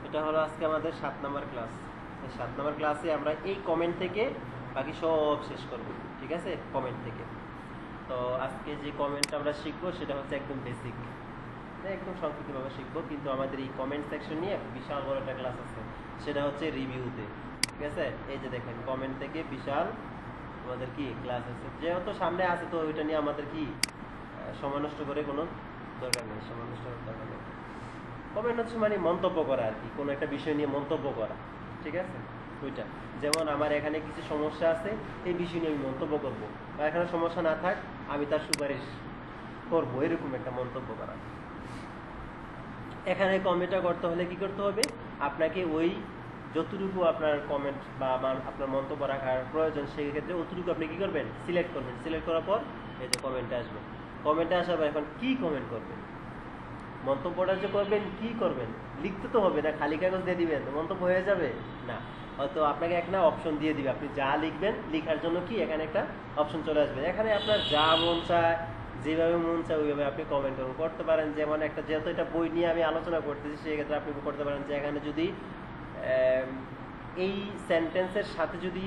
এটা হলো আজকে আমাদের 7 নম্বর ক্লাস। এই 7 নম্বর ক্লাসে আমরা এই কমেন্ট থেকে বাকি সব শেষ করব, ঠিক আছে? কমেন্ট থেকে। তো আজকে যে কমেন্ট আমরা শিখবো সেটা হচ্ছে একদম বেসিক, একদম সংক্ষিপ্তভাবে শিখবো, কিন্তু আমাদের এই কমেন্ট সেকশন নিয়ে বিশাল বড় একটা ক্লাস আছে, সেটা হচ্ছে রিভিউতে, ঠিক আছে? এই যে দেখেন কমেন্ট থেকে বিশাল আমাদের কি ক্লাস আছে, যেহেতু সামনে আছে তো ওইটা নিয়ে আমাদের কি সময় নষ্ট করে কোনো দরকার নেই, সময় নষ্ট করার দরকার নেই। কমেন্ট হচ্ছে মানে মন্তব্য করা আর কি, কোনো একটা বিষয় নিয়ে মন্তব্য করা, ঠিক আছে? ওইটা যেমন আমার এখানে কিছু সমস্যা আছে, এই বিষয় নিয়ে আমি মন্তব্য করবো, বা এখানে সমস্যা না থাক আমি তার সুপারিশ করবো, এরকম একটা মন্তব্য করা। এখানে কমেন্টটা করতে হলে কি করতে হবে, আপনাকে ওই যতটুকু আপনার কমেন্ট বা আপনার মন্তব্য রাখার প্রয়োজন সেই ক্ষেত্রে অতটুকু আপনি কি করবেন, সিলেক্ট করবেন। সিলেক্ট করার পর এই যে কমেন্টে আসবে, কমেন্টে আসার পর এখন কি কমেন্ট করবেন, মন্তব্যটা যে করবেন কি করবেন, লিখতে তো হবে না, খালি কাগজ দিয়ে দিবেন তো মন্তব্য হয়ে যাবে না। হয়তো আপনাকে একটা অপশন দিয়ে দিবে, আপনি যা লিখবেন লিখার জন্য কি এখানে একটা অপশন চলে আসবে, এখানে আপনার যা মন চায় যেভাবে মন চায় ওইভাবে আপনি কমেন্ট করতে পারেন। যেমন একটা যেহেতু এটা বই নিয়ে আমি আলোচনা করতেছি সেক্ষেত্রে আপনি করতে পারেন যে এখানে যদি এই সেন্টেন্সের সাথে যদি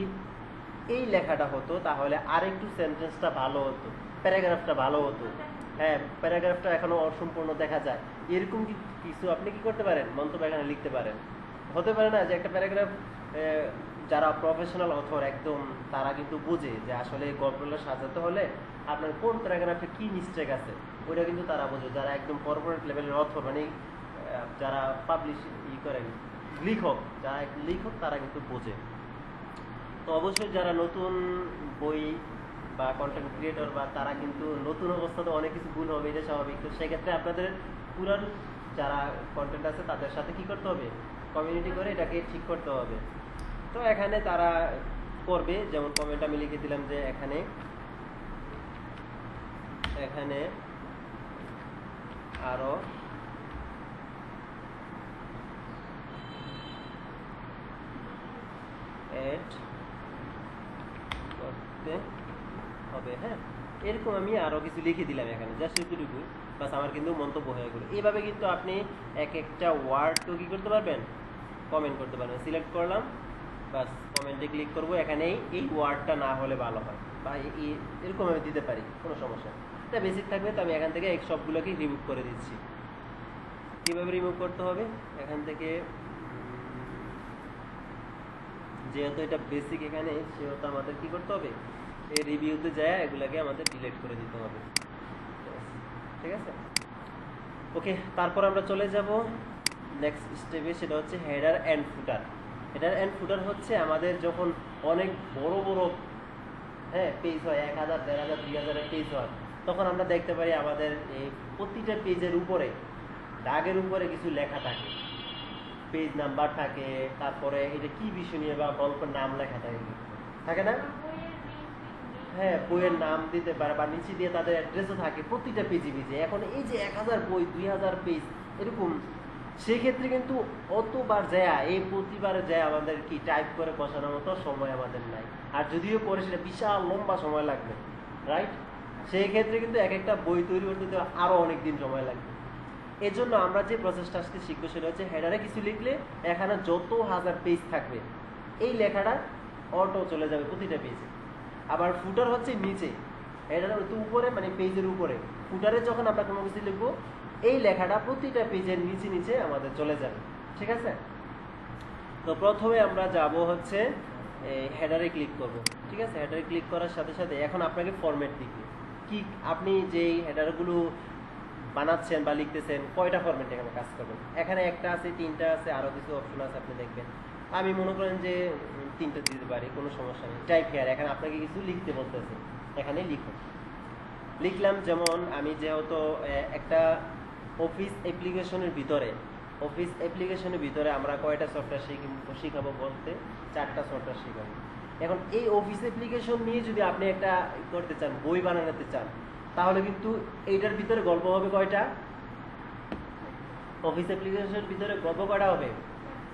এই লেখাটা হতো তাহলে আরেকটু সেন্টেন্সটা ভালো হতো, প্যারাগ্রাফটা ভালো হতো, হ্যাঁ প্যারাগ্রাফটা এখনো অসম্পূর্ণ দেখা যায়, এরকম কিছু আপনি কি করতে পারেন, মন্তব্য এখানে লিখতে পারেন। হতে পারে না যে একটা প্যারাগ্রাফ যারা প্রফেশনাল অথর একদম তারা কিন্তু বুঝে যে আসলে গল্পগুলো সাজাতে হলে আপনার কোন প্যারাগ্রাফে কি মিস্টেক আছে, ওইটা কিন্তু তারা বোঝে, যারা একদম কর্পোরেট লেভেলের অথর মানে যারা পাবলিশ করেন লেখক, যারা লেখক তারা কিন্তু বোঝে। তো অবশ্যই যারা নতুন বই বা কন্টেন্ট ক্রিয়েটর বা তারা কিন্তু নতুন অবস্থাতে অনেক কিছু ভুল হবে, এটা স্বাভাবিক। তো সেক্ষেত্রে আপনাদের পুরান যারা কন্টেন্ট আছে তাদের সাথে কি করতে হবে, কমিউনিটি করে এটাকে ঠিক করতে হবে। তো এখানে তারা করবে, যেমন কমেন্ট আমি লিখে দিলাম যে এখানে এখানে আরো এড করতে হবে, হ্যাঁ এরকম আমি আরো কিছু লিখে দিলাম এখানে, জাস্ট এতটুকু বাস, আমার কিন্তু মন্তব্য হয়ে গেল। এইভাবে কিন্তু আপনি এক একটা ওয়ার্ড তো কি করতে পারবেন, কমেন্ট করতে পারবেন। সিলেক্ট করলাম, বাস কমেন্টে ক্লিক করবো, এখানে এই ওয়ার্ডটা না হলে ভালো হয় বা এরকম আমি দিতে পারি, কোনো সমস্যা। এটা বেসিক থাকবে, তো আমি এখান থেকে এই সবগুলোকে রিমুভ করে দিচ্ছি। কীভাবে রিমুভ করতে হবে, এখান থেকে যেহেতু এটা বেসিক এখানে, সেহেতু আমাদের কি করতে হবে, এই রিভিউতে যায় এগুলাকে আমাদের ডিলিট করে দিতে হবে, ঠিক আছে? ওকে, তারপর আমরা চলে যাব নেক্সট স্টেপে, সেটা হচ্ছে header and footer. Header and ফুটার হচ্ছে আমাদের যখন অনেক বড় বড় পেজ হয়, 1000, 1500, 2000 পেজ হয়, তখন আমরা দেখতে পারি আমাদের এই প্রতিটা পেজের উপরে দাগের উপরে কিছু লেখা থাকে, পেজ নাম্বার থাকে, তারপরে এটা কি বিষয় নিয়ে বা গল্পের নাম লেখা থাকে না? হ্যাঁ, বইয়ের নাম দিতে পারে বা নিচে দিয়ে তাদের অ্যাড্রেসও থাকে প্রতিটা পেজে পেজে। এখন এই যে 1000 বই, 2000 পেজ এরকম, সেক্ষেত্রে কিন্তু অতবার যায় এই প্রতিবারে যায় আমাদের কি টাইপ করে বসানোর মতো সময় আমাদের নাই, আর যদিও করে সেটা বিশাল লম্বা সময় লাগবে, রাইট? সেই ক্ষেত্রে কিন্তু এক একটা বই তৈরি করতে আরো অনেক দিন সময় লাগবে। এর জন্য আমরা যে প্রসেসটা আজকে শিখবো সেটা হচ্ছে হেডারে কিছু লিখলে এখানে যত হাজার পেজ থাকবে এই লেখাটা অটো চলে যাবে প্রতিটা পেজে। আবার ফুটার হচ্ছে নিচে, হেডার উপরে মানে পেজের উপরে, ফুটারে যখন আমরা কোনো কিছু লিখবো এই লেখাটা প্রতিটা পেজের নিচে নিচে আমাদের চলে যাবে, ঠিক আছে? তো প্রথমে আমরা যাব হচ্ছে হেডারে ক্লিক করব, ঠিক আছে? হেডারে ক্লিক করার সাথে সাথে এখন আপনাকে ফরম্যাট দিবে কি, আপনি যেই হেডারগুলো বানাচ্ছেন বা লিখতেছেন কয়টা ফরম্যাটে এখানে কাজ করবেন। এখানে একটা আছে, তিনটা আছে, আরো কিছু অপশন আছে, আপনি দেখবেন। আমি মনে করেন যে তিনটা দিতে পারি, কোনো সমস্যা নেই। টাইপ হেয়ার, এখানে আপনাকে কিছু লিখতে বলতেছে, এখানে লিখুন। লিখলাম, যেমন আমি যেহেতু একটা অফিস অ্যাপ্লিকেশনের ভিতরে আমরা কয়টা সফটওয়্যার শিখাবো বলতে 4টা সফটওয়্যার শিখাবো। এখন এই অফিস অ্যাপ্লিকেশন নিয়ে যদি আপনি একটা করতে চান, বই বানাতে চান, তাহলে কিন্তু এইটার ভিতরে গল্প হবে কয়টা, অফিস অ্যাপ্লিকেশনের ভিতরে গল্প কয়টা হবে,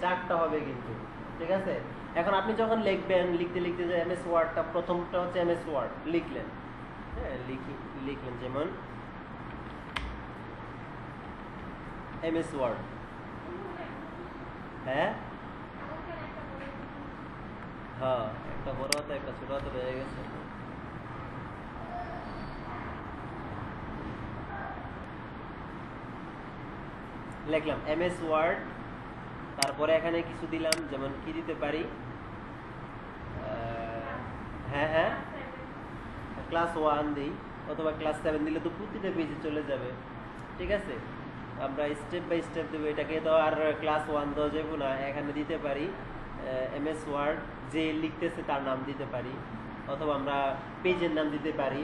4টা হবে কিন্তু, ঠিক আছে? এখন আপনি যখন লিখবেন, লিখতে লিখতে যে এমএস ওয়ার্ডটা, প্রথমটা হচ্ছে এমএস ওয়ার্ড লিখলেন, হ্যাঁ লিখলেন, যেমন এমএস ওয়ার্ড, হ্যাঁ হ্যাঁ, একটা বড় হাতে একটা ছোট হাতে রয়ে গেছে। লিখলাম এমএস ওয়ার্ড, তারপরে এখানে কিছু দিলাম, যেমন কি দিতে পারি, হ্যাঁ হ্যাঁ ক্লাস 1 দিই অথবা ক্লাস 7 দিলে তো প্রতিটা পেজে চলে যাবে। ঠিক আছে, আমরা স্টেপ বাই স্টেপ দেবো। এটাকে তো আর ক্লাস 1 দেওয়া যাবে না, এখানে দিতে পারি এমএস ওয়ার্ড, যে লিখতেছে তার নাম দিতে পারি, অথবা আমরা পেজের নাম দিতে পারি,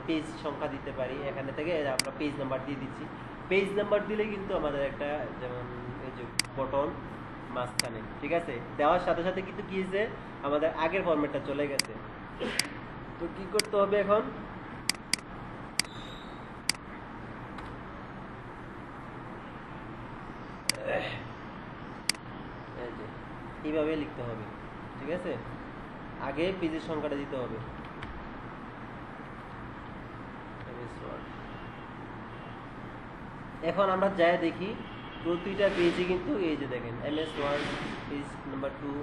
পেজ সংখ্যা দিতে পারি। এখানে থেকে আমরা পেজ নাম্বার দিয়ে দিচ্ছি। পেজ নাম্বার দিলে কিন্তু আমাদের একটা, যেমন এই যে বটন মাঝখানে, ঠিক আছে, দেওয়ার সাথে সাথে কিন্তু কি হয়েছে, আমাদের আগের ফরম্যাটটা চলে গেছে। তো কি করতে হবে এখন, এইভাবে লিখতে হবে। ঠিক আছে, আগে পেজের সংখ্যাটা দিতে হবে। এখন আমরা যাই দেখি প্রতিটা পেজে কিন্তু এই যে দেখেন MS word page number 2,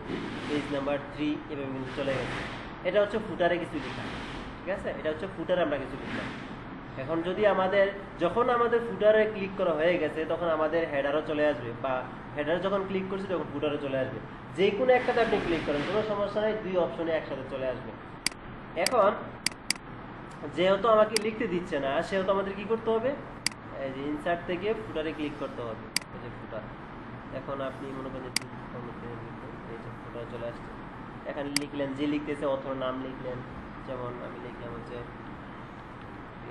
page number 3 এভাবে কিন্তু চলে গেছে। এটা হচ্ছে ফুটারে কিছু লেখা। ঠিক আছে, এটা হচ্ছে ফুটারে আমরা কিছু লিখলাম। এখন যদি যখন আমাদের ফুটারে ক্লিক করা হয়ে গেছে, তখন আমাদের হেডারও চলে আসবে, বা হেডারে যখন ক্লিক করছি তখন ফুটারে চলে আসবে। যে কোনো একটাতে আপনি ক্লিক করেন, কোনো সমস্যা নেই, 2 অপশনে একসাথে চলে আসবে। এখন যেহেতু আমাকে লিখতে দিচ্ছে না, সেহেতু আমাদের কি করতে হবে, এই যে ইনসার্ট থেকে ফুটারে ক্লিক করতে হবে। এই যে ফুটার, এখন আপনি মনে করেন এই যে ফুটার চলে আসছে। এখানে লিখলেন, যে লিখতেছে অথর নাম লিখলেন, যেমন আমি লিখলাম হচ্ছে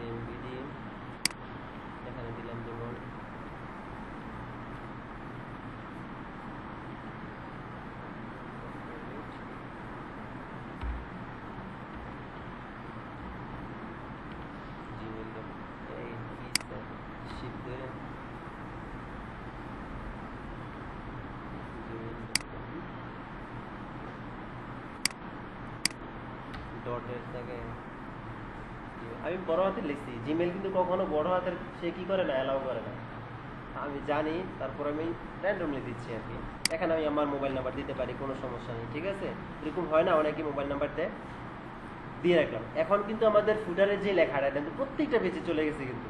এমবিডি, এখানে দিলাম যেমন আমি বড় হাতের লিখছি। জিমেল কিন্তু কখনো বড় হাতের সে কি করে না, অ্যালাউ করে না, আমি জানি, তারপর আমি র্যান্ডমলি দিচ্ছি আর কি। এখানে আমি আমার মোবাইল নাম্বার দিতে পারি, কোনো সমস্যা নেই। ঠিক আছে, এরকম হয় না, অনেকে মোবাইল নাম্বার দিয়ে রাখলাম। এখন কিন্তু আমাদের ফুটারের যে লেখাটা কিন্তু প্রত্যেকটা পেজে চলে গেছে, কিন্তু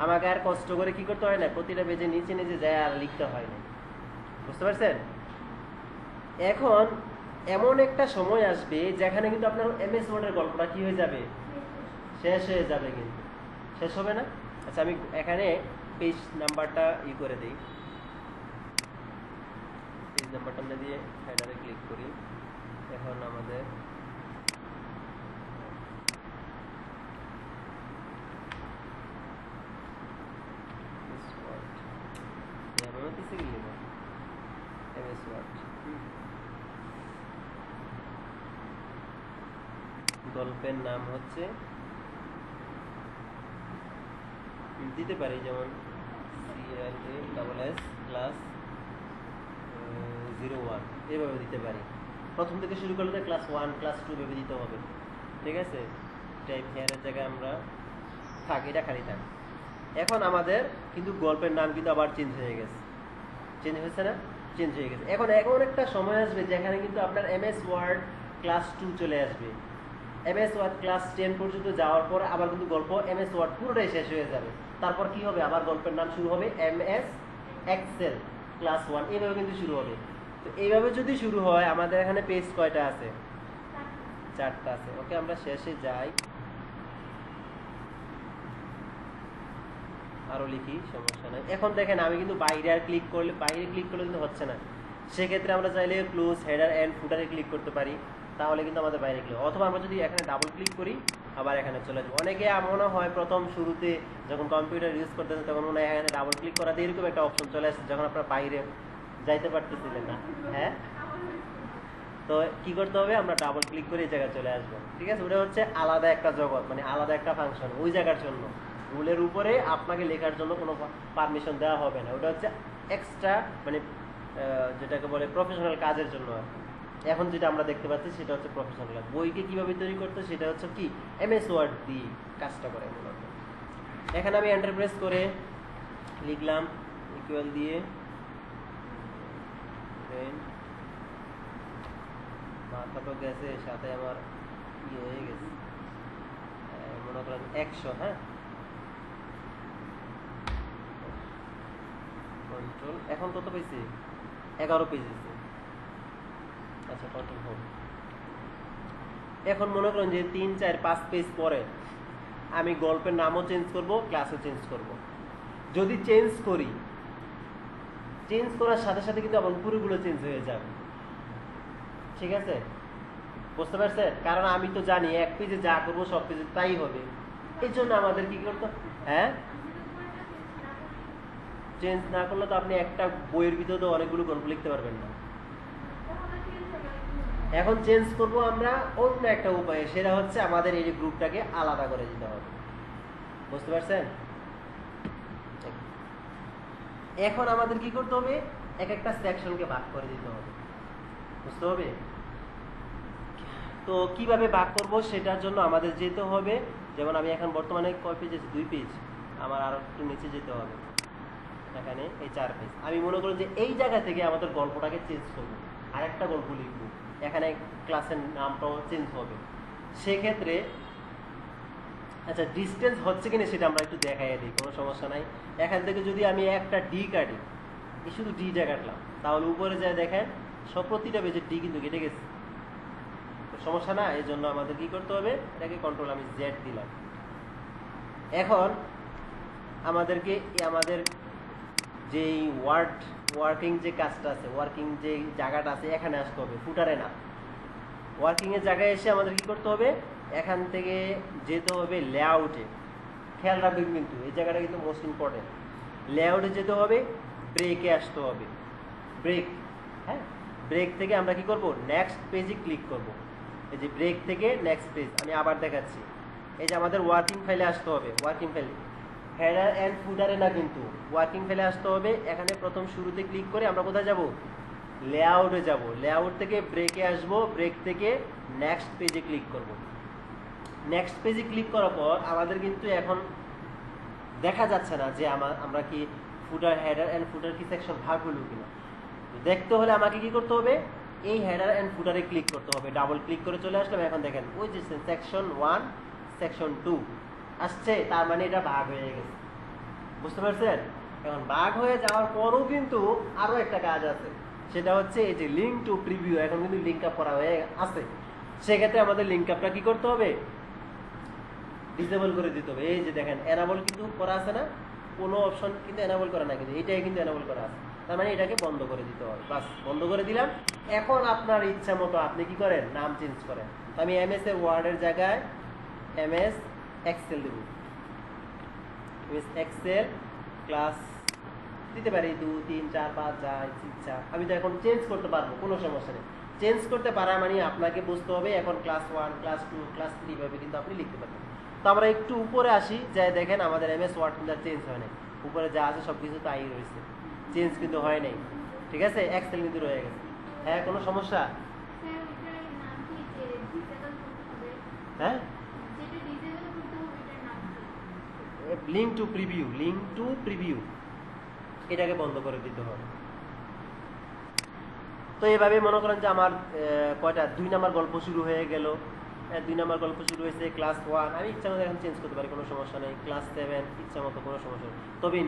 আমাকে আর কষ্ট করে কি করতে হয় না, প্রতিটা পেজে নিচে নিচে যায় আর লিখতে হয় না। বুঝতে পারছেন? এখন এমন একটা সময় আসবে যেখানে কিন্তু আপনার এমএস ওয়ার্ডের গল্পটা কি হয়ে যাবে, শেষ হয়ে যাবে। কিন্তু শেষ হবে না। আচ্ছা, আমি এখানে পেজ নাম্বারটা করে দিই। পেজ নাম্বারটা আমরা দিয়ে হেডারে ক্লিক করি। এখন আমাদের গল্পের নাম হচ্ছে দিতে পারি, যেমন CLASS ক্লাস 01 এভাবে দিতে পারি। প্রথম থেকে শুরু করলে ক্লাস 1 ক্লাস 2 ভেবে দিতে হবে। ঠিক আছে, টাইপ হেয়ারের জায়গায় আমরা থাক, এটা খালি থাক। এখন আমাদের কিন্তু গল্পের নাম কিন্তু আবার চেঞ্জ হয়ে গেছে। চেঞ্জ হয়েছে না? চেঞ্জ হয়ে গেছে। এখন এমন একটা সময় আসবে যেখানে কিন্তু আপনার এমএস ওয়ার্ড ক্লাস 2 চলে আসবে। এমএস ওয়ার্ড ক্লাস 10 পর্যন্ত যাওয়ার পর আবার কিন্তু গল্প এমএস ওয়ার্ড পুরোটাই শেষ হয়ে যাবে। তারপর কি হবে, আবার গল্পের নাম শুরু হবে এমএস এক্সেল ক্লাস 1, এইভাবে কিন্তু শুরু হবে। তো এইভাবে যদি শুরু হয়, আমাদের এখানে পেজ কয়টা আছে? 4টা আছে। ওকে, আমরা শেষে যাই, আরো লিখি, সমস্যা নাই। এখন দেখেন আমি কিন্তু বাইরে ক্লিক করলে কিন্তু হচ্ছে না। সেক্ষেত্রে আমরা চাইলে ক্লোজ হেডার এন্ড ফুটারে ক্লিক করতে পারি, তাহলে কিন্তু আমাদের বাইরে ক্লিক। অথবা আমরা যদি এখানে ডাবল ক্লিক করি, আবার এখানে চলে আসবো। অনেকে মনে হয় প্রথম শুরুতে যখন কম্পিউটার ইউজ করতেছেন তখন মনে হয় এখানে ডাবল ক্লিক করাতে এরকম একটা অপশন চলে আসছে, যখন আপনার বাইরে যাইতে পারতেছিলেন না। হ্যাঁ, তো কি করতে হবে, আমরা ডাবল ক্লিক করে এই জায়গায় চলে আসবো। ঠিক আছে, ওটা হচ্ছে আলাদা একটা জগৎ, মানে আলাদা একটা ফাংশন ওই জায়গার জন্য। রুলের উপরে আপনাকে লেখার জন্য কোনো পারমিশন দেওয়া হবে না, ওটা হচ্ছে এক্সট্রা, মানে যেটাকে বলে প্রফেশনাল কাজের জন্য। এখন যেটা আমরা দেখতে পাচ্ছি সেটা হচ্ছে প্রফেশনাল কাজ। বইকে কিভাবে তৈরি করতে, সেটা হচ্ছে কি এমএস ওয়ার্ড দিয়ে কাজটা করে মূলত। এখানে আমি এন্টার প্রেস করে লিখলাম ইকুয়াল দিয়ে মাথা তো গেছে, সাথে আমার ইয়ে হয়ে গেছে, মনে করেন 100। হ্যাঁ, কন্ট্রোল এখন কত পেয়েছি? 11 পেজ দিচ্ছে। আচ্ছা, কন্ট্রোল হোম। এখন মনে করেন যে 3, 4, 5 পেজ পরে আমি গল্পের নামও চেঞ্জ করব, ক্লাসও চেঞ্জ করব। যদি চেঞ্জ করি, চেঞ্জ করার সাথে সাথে কিন্তু আবার উপরেগুলো চেঞ্জ হয়ে যাবে। ঠিক আছে, বুঝতে পারছেন? কারণ আমি তো জানি এক পেজে যা করবো সব পেজে তাই হবে। এই জন্য আমাদের কি করতে, হ্যাঁ, চেঞ্জ না করলে তো আপনি একটা বইয়ের ভিতরে তো অনেকগুলো গল্প লিখতে পারবেন না। এখন চেঞ্জ করব আমরা অন্য একটা উপায়ে, সেটা হচ্ছে আমাদের এই গ্রুপটাকে আলাদা করে দিতে হবে। বুঝতে পারছেন? এখন আমাদের কি করতে হবে? এক একটা সেকশনকে ভাগ করে দিতে হবে। বুঝতে হবে? তো কিভাবে ভাগ করব সেটার জন্য আমাদের যেতে হবে, যেমন আমি এখন বর্তমানে কয় পেজ আছে? 2 পেজ। আমার আরো একটু নিচে যেতে হবে, এখানে এই 4 পেজ। আমি মনে করি যে এই জায়গা থেকে আমাদের গল্পটাকে চেঞ্জ করবো, আরেকটা গল্প লিখবো, এখানে ক্লাসের নামটাও চেঞ্জ হবে। সেক্ষেত্রে আচ্ছা, ডিস্টেন্স হচ্ছে কিনা সেটা আমরা একটু দেখাই দিই, কোনো সমস্যা নাই। এখান থেকে যদি আমি একটা ডি কাটি, এই শুধু ডিটা কাটলাম, তাহলে উপরে যায় দেখেন সব প্রতিটা পেজের ডি কিন্তু কেটে গেছে। সমস্যা না, এই জন্য আমাদের কি করতে হবে? এটাকে কন্ট্রোল আমি জেড দিলাম। এখন আমাদেরকে আমাদের যেই ওয়ার্কিং যে কাজটা আছে, ওয়ার্কিং যে জায়গাটা আছে, এখানে আসতে হবে, ফুটারে না। ওয়ার্কিং এর জায়গায় এসে আমাদের কি করতে হবে? এখান থেকে যেতে হবে লেআউটে। খেয়াল রাখবেন কিন্তু এই জায়গাটা কিন্তু মোস্ট ইম্পর্টেন্ট। লেআউটে যেতে হবে, ব্রেকে আসতে হবে, ব্রেক। হ্যাঁ, ব্রেক থেকে আমরা কি করব? নেক্সট পেজে ক্লিক করব। এই যে ব্রেক থেকে নেক্সট পেজ, আমি আবার দেখাচ্ছি। এই যে আমাদের ওয়ার্কিং ফাইলে আসতে হবে, ওয়ার্কিং ফাইল, হেডার অ্যান্ড ফুটারে না, কিন্তু ওয়ার্কিং ফাইলে আসতে হবে। এখানে প্রথম শুরুতে ক্লিক করে আমরা কোথায় যাব? লেআউটে যাব। লেআউট থেকে ব্রেকে আসব, ব্রেক থেকে নেক্সট পেজে ক্লিক করব। নেক্সট পেজে ক্লিক করার পর আমাদের কিন্তু এখন দেখা যাচ্ছে না যে আমরা কি ফুটার, হেডার অ্যান্ড ফুটার কি সেকশন ভাগ হলো কিনা। দেখতে হলে আমাকে কি করতে হবে? এই হেডার অ্যান্ড ফুটারে ক্লিক করতে হবে। ডাবল ক্লিক করে চলে আসলাম। এখন দেখেন ওই যে সেকশন 1, সেকশন 2 আসছে, তার মানে এটা ভাগ হয়ে গেছে। বুঝতে পারছেন? এখন ভাগ হয়ে যাওয়ার পরও কিন্তু আরো একটা কাজ আছে, সেটা হচ্ছে এই যে লিঙ্ক টু প্রিভিউ। এখন কিন্তু লিঙ্ক আপ করা হয়ে আছে, সেক্ষেত্রে আমাদের লিঙ্ক আপটা কি করতে হবে? ডিসেবল করে দিতে হবে। এই যে দেখেন এনাবল কিন্তু করা আছে না, কোনো অপশন কিন্তু এনাবল করা না, কিন্তু এটাই কিন্তু এনাবল করা আছে, তার মানে এটাকে বন্ধ করে দিতে হবে। বাস, বন্ধ করে দিলাম। এখন আপনার ইচ্ছা মতো আপনি কি করেন? নাম চেঞ্জ করেন। আমি এমএস এর ওয়ার্ডের জায়গায় এমএস এক্সেল দেব। এমএস এক্সেল ক্লাস দিতে পারি 2, 3, 4, 5 যা ইচ্ছা। আমি তো এখন চেঞ্জ করতে পারবো, কোনো সমস্যা নেই। চেঞ্জ করতে পারা মানে আপনাকে বুঝতে হবে এখন ক্লাস 1, ক্লাস 2, ক্লাস 3 ভাবে কিন্তু আপনি লিখতে পারবেন। তো আমরা একটু উপরে আসি, যাই দেখেন আমাদের এমএস ওয়ার্ড কিন্তু চেঞ্জ হয় নাই। উপরে যা আছে সব কিছু তাই রয়েছে, চেঞ্জ কিন্তু হয় নাই। ঠিক আছে, এক্সেল কিন্তু রয়ে গেছে। হ্যাঁ, কোনো সমস্যা? হ্যাঁ, link to preview, link to preview, এটাকে বন্ধ করে দিতে হবে। তো এইভাবে মনে করেন যে আমার কয়টা 2 নাম্বার গল্প শুরু হয়ে গেল। 2 নাম্বার গল্প শুরু হয়েছে ক্লাস 1, আমি ইচ্ছা মতো এখন চেঞ্জ করতে পারি, কোনো সমস্যা নেই। ক্লাস 7 ইচ্ছা মতো, কোনো সমস্যা নেই। তবে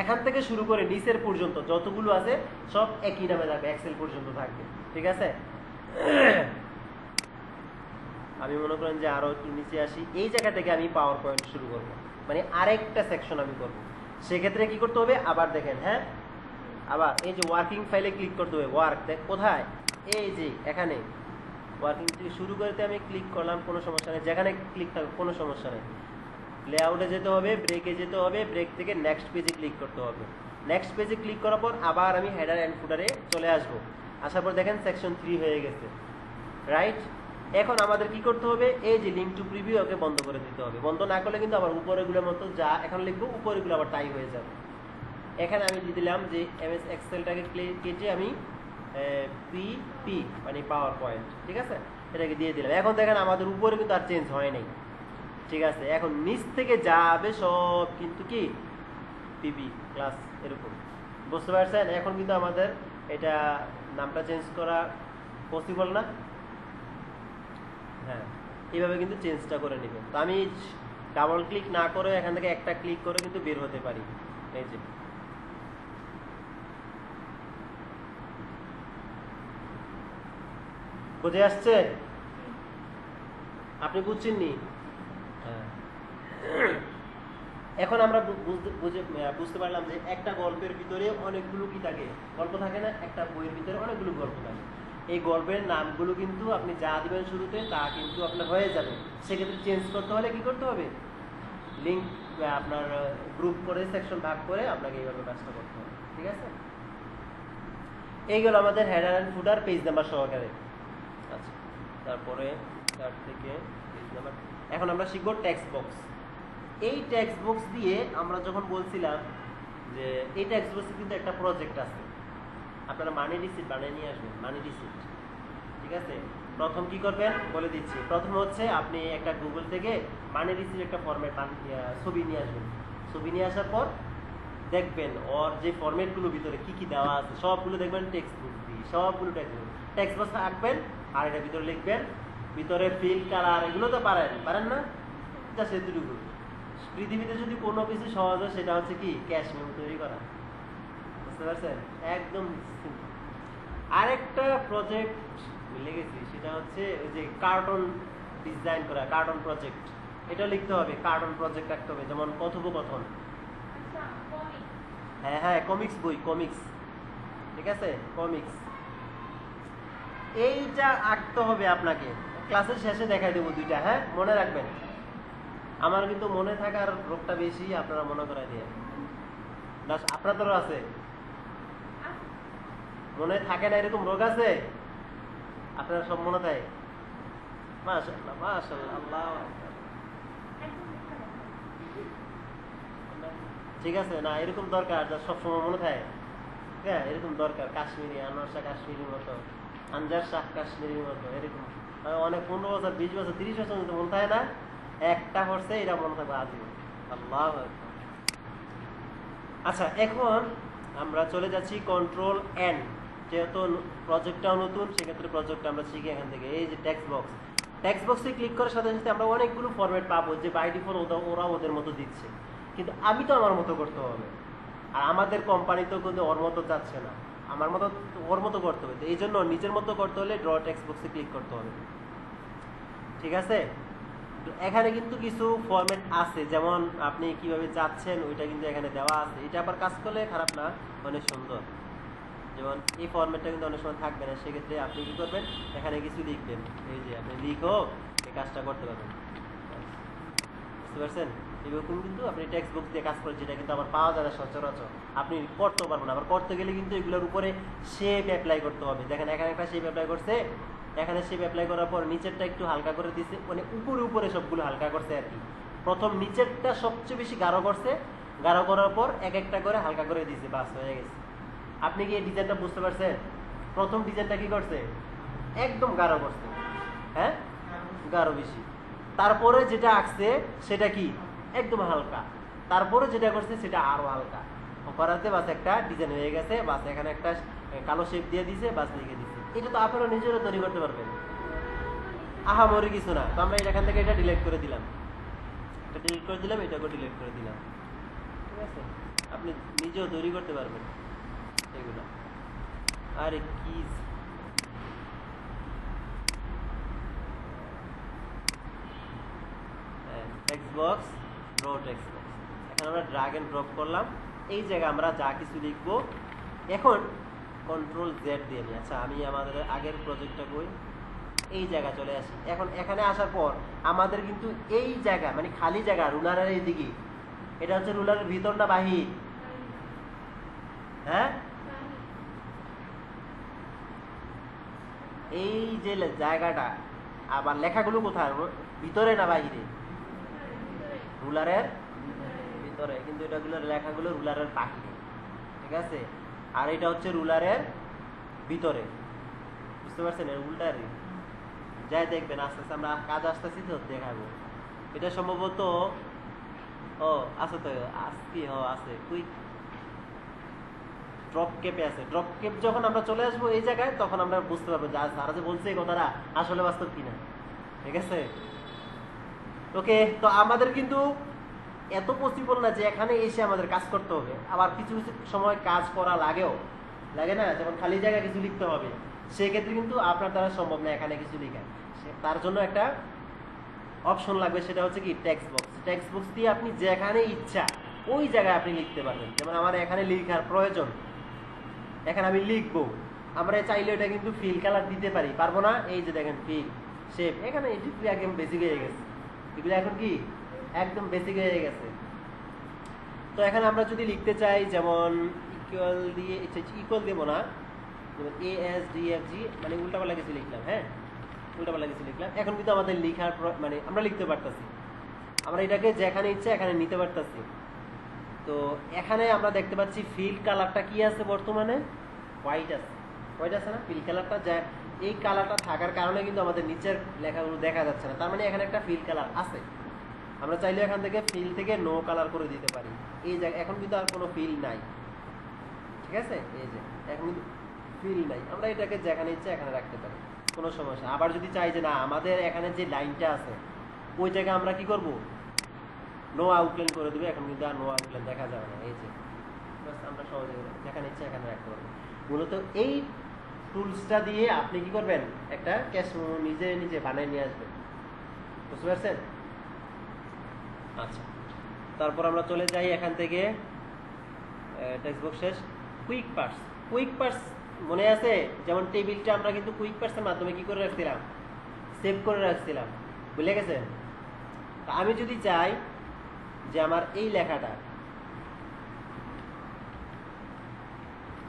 এখান থেকে শুরু করে নিচের পর্যন্ত যতগুলো আছে সব একই নামে থাকবে, এক্সেল পর্যন্ত থাকবে। ঠিক আছে, আমি মনে করেন যে আরো একটু নিচে আসি। এই জায়গা থেকে আমি পাওয়ার পয়েন্ট শুরু করব, মানে আরেকটা সেকশন আমি করব। সেক্ষেত্রে কি করতে হবে? আবার দেখেন, হ্যাঁ, আবার এই যে ওয়ার্কিং ফাইলে ক্লিক করতে হবে। ওয়ার্ক কোথায়? এই যে এখানে ওয়ার্কিং থেকে শুরু করতে আমি ক্লিক করলাম, কোনো সমস্যা নেই। যেখানে ক্লিক থাকবে কোনো সমস্যা নেই। লেআউটে যেতে হবে, ব্রেকে যেতে হবে, ব্রেক থেকে নেক্সট পেজে ক্লিক করতে হবে। নেক্সট পেজে ক্লিক করার পর আবার আমি হেডার অ্যান্ড ফুটারে চলে আসবো। আসার পর দেখেন সেকশন 3 হয়ে গেছে, রাইট? এখন আমাদের কি করতে হবে? এই যে লিঙ্ক টু প্রিভিউ, ওকে বন্ধ করে দিতে হবে। বন্ধ না করলে কিন্তু আবার উপরেগুলোর মতো যা এখন লিখবো উপরেগুলো আবার তাই হয়ে যাবে। এখানে আমি দিয়ে দিলাম যে এমএস এক্সেলটাকে কেটে আমি পিপি মানে পাওয়ার পয়েন্ট, ঠিক আছে, এটাকে দিয়ে দিলাম। এখন দেখেন আমাদের উপরে কিন্তু আর চেঞ্জ হয় নাই। ঠিক আছে, এখন নিচ থেকে যাবে সব কিন্তু কি পিপি ক্লাস এরকম। বুঝতে পারছেন? এখন কিন্তু আমাদের এটা নামটা চেঞ্জ করা পসিবল না? হ্যাঁ, এইভাবে কিন্তু চেঞ্জটা করে নেবেন। তো আমি ডাবল ক্লিক না করে এখান থেকে একটা ক্লিক করে কিন্তু বের হতে পারি। এই যে বুঝে আসছে? আপনি বুঝছেননি? হ্যাঁ। এখন আমরা বুঝতে পারলাম যে একটা গল্পের ভিতরে অনেকগুলো কি থাকে, গল্প থাকে না? একটা বইয়ের ভিতরে অনেকগুলো গল্প থাকে। এই গল্পের নামগুলো কিন্তু আপনি যা দিবেন শুরুতে তা কিন্তু আপনার হয়ে যাবে। সেক্ষেত্রে চেঞ্জ করতে হলে কি করতে হবে? লিঙ্ক আপনার গ্রুপ করে সেকশন ভাগ করে আপনাকে এইভাবে কাজটা করতে হবে। ঠিক আছে? এইগুলো আমাদের header and footer page number সহকারে। আচ্ছা, তারপরে তার থেকে পেজ নাম্বার। এখন আমরা শিখব টেক্সট বক্স। এই টেক্সট বক্স দিয়ে আমরা যখন বলছিলাম যে এই টেক্সট বক্সে কিন্তু একটা প্রজেক্ট আছে, আপনারা মানি রিসিট বানিয়ে নিয়ে আসবেন। মানি রিসিট, ঠিক আছে? প্রথম কি করবেন বলে দিচ্ছি। প্রথম হচ্ছে আপনি একটা গুগল থেকে মানি রিসিট একটা ফরম্যাট ছবি নিয়ে আসবেন। ছবি নিয়ে আসার পর দেখবেন ওর যে ফরম্যাটগুলো ভিতরে কি কি দেওয়া আছে সবগুলো দেখবেন টেক্সট বুক দিয়ে, সবগুলো টেক্সট বক্স আঁকবেন আর এটার ভিতরে লিখবেন। ভিতরে ফিল কালার এগুলো তো পারেন না? জাস্ট এতটুকু। পৃথিবীতে যদি কোনো কিছু সহজ হয় সেটা হচ্ছে কি ক্যাশ মেমো তৈরি করা। বুঝতে পারছেন? একদম সিম্পল। আরেকটা প্রজেক্ট মিলে গেছি, সেটা হচ্ছে ওই যে কার্টুন ডিজাইন করা, কার্টুন প্রজেক্ট। এটা লিখতে হবে, কার্টুন প্রজেক্ট রাখতে হবে, যেমন কথোপকথন। হ্যাঁ হ্যাঁ, কমিক্স বই, কমিক্স। ঠিক আছে, কমিক্স। এইটা আঁকতে হবে আপনাকে। ক্লাসের শেষে দেখাই দেবো দুইটা, হ্যাঁ মনে রাখবেন। আমার কিন্তু মনে থাকার রোগটা বেশি, আপনারা মনে করাই দিয়ে। আপনাদেরও আছে? মনে থাকে না এরকম রোগ আছে? আপনারা সব মনে থাকে? মাশাআল্লাহ মাশাআল্লাহ, আল্লাহ। ঠিক আছে না, এরকম দরকার যা সবসময় মনে থাকে। হ্যাঁ, এরকম দরকার। কাশ্মীরি আনোয়ার শাহ কাশ্মীরির মতো, আনজার শাহ কাশ্মীরির মতো, এরকম অনেক 15 বছর 20 বছর 30 বছর মনে থাকে না, একটা হচ্ছে এটা মনে থাকবে আজীবন। আল্লাহ। আচ্ছা, এখন আমরা চলে যাচ্ছি কন্ট্রোল এন। যেহেতু প্রজেক্টটাও নতুন, সেক্ষেত্রে প্রজেক্টটা আমরা শিখি এখান থেকে। এই যে টেক্সট বক্স, টেক্সট বক্সে ক্লিক করার সাথে সাথে আমরা অনেকগুলো ফরম্যাট পাবো, যে বাই ডিফল্ট ওরা ওদের মতো দিচ্ছে, কিন্তু আমি তো আমার মতো করতে হবে। আর আমাদের কোম্পানি তো কিন্তু ওর মতো যাচ্ছে না, আমার মতো ওর মতো করতে হবে। তো এই জন্য নিজের মতো করতে হলে ড্র টেক্সট বক্সে ক্লিক করতে হবে। ঠিক আছে? এখানে কিন্তু কিছু ফরম্যাট আছে, যেমন আপনি কিভাবে চাচ্ছেন ওইটা কিন্তু এখানে দেওয়া আছে। এটা আবার কাজ করলে খারাপ না, অনেক সুন্দর। যেমন এই ফরম্যাটটা কিন্তু অনেক সময় থাকবে না, সেক্ষেত্রে আপনি কি করবেন, এখানে কিছু লিখবেন। এই যে আপনি লিখো এই কাজটা করতে পারবেন। বুঝতে পারছেন? এরকম কিন্তু আপনি টেক্সট বুক দিয়ে কাজ করেন, যেটা কিন্তু আবার পাওয়া যায় না সচরাচর, আপনি করতেও পারবেন না। আবার করতে গেলে কিন্তু এগুলোর উপরে শেপ অ্যাপ্লাই করতে হবে। দেখেন এখানে একটা শেপ অ্যাপ্লাই করছে, এখানে শেপ অ্যাপ্লাই করার পর নিচেরটা একটু হালকা করে দিচ্ছে, মানে উপরে উপরে সবগুলো হালকা করছে আর কি। প্রথম নিচেরটা সবচেয়ে বেশি গাঢ় করছে, গাঢ় করার পর এক একটা করে হালকা করে দিয়েছে, বাস হয়ে গেছে। আপনি কি এই ডিজাইনটা বুঝতে পারছেন? প্রথম ডিজাইনটা কি করছে, একদম গাঢ় করছে, হ্যাঁ গাঢ় বেশি। তারপরে যেটা আঁকছে সেটা কি একদম হালকা, তারপরে যেটা করছে সেটা আরো হালকা করাতে বাস একটা ডিজাইন হয়ে গেছে। বাস এখানে একটা কালো শেপ দিয়ে দিছে, বাস লিখে দিছে। এটা তো আপনারা নিজেরও তৈরি করতে পারবেন, আহামরি কিছু না। তো আমরা এখান থেকে এটা ডিলিট করে দিলাম, এটা ডিলিট করে দিলাম, এটাকেও ডিলিট করে দিলাম। ঠিক আছে? আপনি নিজেও তৈরি করতে পারবেন এগুলো। আরে কি text box, draw text box. এখন আমরা ড্র্যাগ এন্ড ড্রপ করলাম। এই জায়গায় আমরা যা কিছু লিখবো, এখন কন্ট্রোল জেড দিয়ে নিই। আচ্ছা, আমি আমাদের আগের প্রজেক্টটা বই এই জায়গায় চলে আসি। এখন এখানে আসার পর আমাদের কিন্তু এই জায়গা মানে খালি জায়গা, রুলারের এই দিকে, এটা হচ্ছে রুলারের ভিতর না বাহির? হ্যাঁ, এই যে জায়গাটা, আবার লেখাগুলো কোথায়, ভিতরে না বাহিরে? রুলারের ভিতরে, কিন্তু এটা লেখাগুলো রুলারের বাহিরে। ঠিক আছে? আর এটা হচ্ছে রুলারের ভিতরে। বুঝতে পারছেন? উল্টারে যাই দেখবেন, আস্তে আস্তে আমরা কাজ আসতেছি তো দেখাবো। এটা সম্ভবত ও আছে তো, আজকে আছে কুইক ড্রপ কেপে আছে। ড্রপ কেপ যখন আমরা চলে আসবো এই জায়গায়, তখন আমরা বুঝতে পারবো যে তারা যে বলছে এই কথাটা আসলে বাস্তব কিনা। ঠিক আছে, ওকে। তো আমাদের কিন্তু এত পসিবল না যে এখানে এসে আমাদের কাজ করতে হবে। আবার কিছু কিছু সময় কাজ করা লাগেও, লাগে না? যেমন খালি জায়গায় কিছু লিখতে হবে, সেক্ষেত্রে কিন্তু আপনার দ্বারা সম্ভব না এখানে কিছু লেখা। তার জন্য একটা অপশন লাগবে, সেটা হচ্ছে কি টেক্সট বক্স। টেক্সট বক্স দিয়ে আপনি যেখানে ইচ্ছা ওই জায়গায় আপনি লিখতে পারবেন। যেমন আমার এখানে লেখার প্রয়োজন, এখানে আমি লিখবো, আমরা চাইলে এটা কিন্তু ফিল কালার দিতে পারি, পারবো না? এই যে দেখেন ফিল, শেপ, এখানে এগুলো একদম বেসিক হয়ে গেছে, এগুলো এখন কি একদম বেসিক হয়ে গেছে। তো এখানে আমরা যদি লিখতে চাই, যেমন ইকুয়াল দিয়ে, ইকুয়াল দেবো না, যেমন ASDFG, মানে উল্টাপাল্টা কিছু লিখলাম, হ্যাঁ উল্টাপাল্টা কিছু লিখলাম। এখন কিন্তু আমাদের লেখার মানে আমরা লিখতে পারতেছি, আমরা এটাকে যেখানে ইচ্ছা এখানে নিতে পারতেছি। তো এখানে আমরা দেখতে পাচ্ছি ফিল কালারটা কি আছে, বর্তমানে হোয়াইট আছে। হোয়াইট আছে না ফিল কালারটা? এই কালারটা থাকার কারণে কিন্তু আমাদের নিচের লেখাগুলো দেখা যাচ্ছে না, তার মানে এখানে একটা ফিল কালার আছে। আমরা চাইলে এখান থেকে ফিল থেকে নো কালার করে দিতে পারি। এই জায়গায় এখন কিন্তু আর কোনো ফিল নাই, ঠিক আছে? এই যে এখন কিন্তু ফিল নাই, আমরা এটাকে যেখানে ইচ্ছা এখানে রাখতে পারি, কোনো সমস্যা। আবার যদি চাই যে না, আমাদের এখানে যে লাইনটা আছে ওই জায়গায় আমরা কি করব, নো আউটলাইন করে দেবো। এখন কিন্তু আর নো আউটলাইন দেখা যাবে না, এই যে আমরা সহজে যেখানে ইচ্ছা এখানে রাখতে পারবো। মূলত এই টুলসটা দিয়ে আপনি কি করবেন, একটা ক্যাশ নিজে নিজে বানিয়ে নিয়ে আসবেন, বুঝতে পারছেন? আচ্ছা, তারপর আমরা চলে যাই এখান থেকে, টেক্সট বক্স শেষ। কুইক পার্স, কুইক পার্স মনে আছে? যেমন টেবিলটা আমরা কিন্তু কুইক পার্সের মাধ্যমে কি করে রাখছিলাম, সেভ করে রাখছিলাম, বুঝলে গেছেন? আমি যদি চাই যে আমার এই লেখাটা,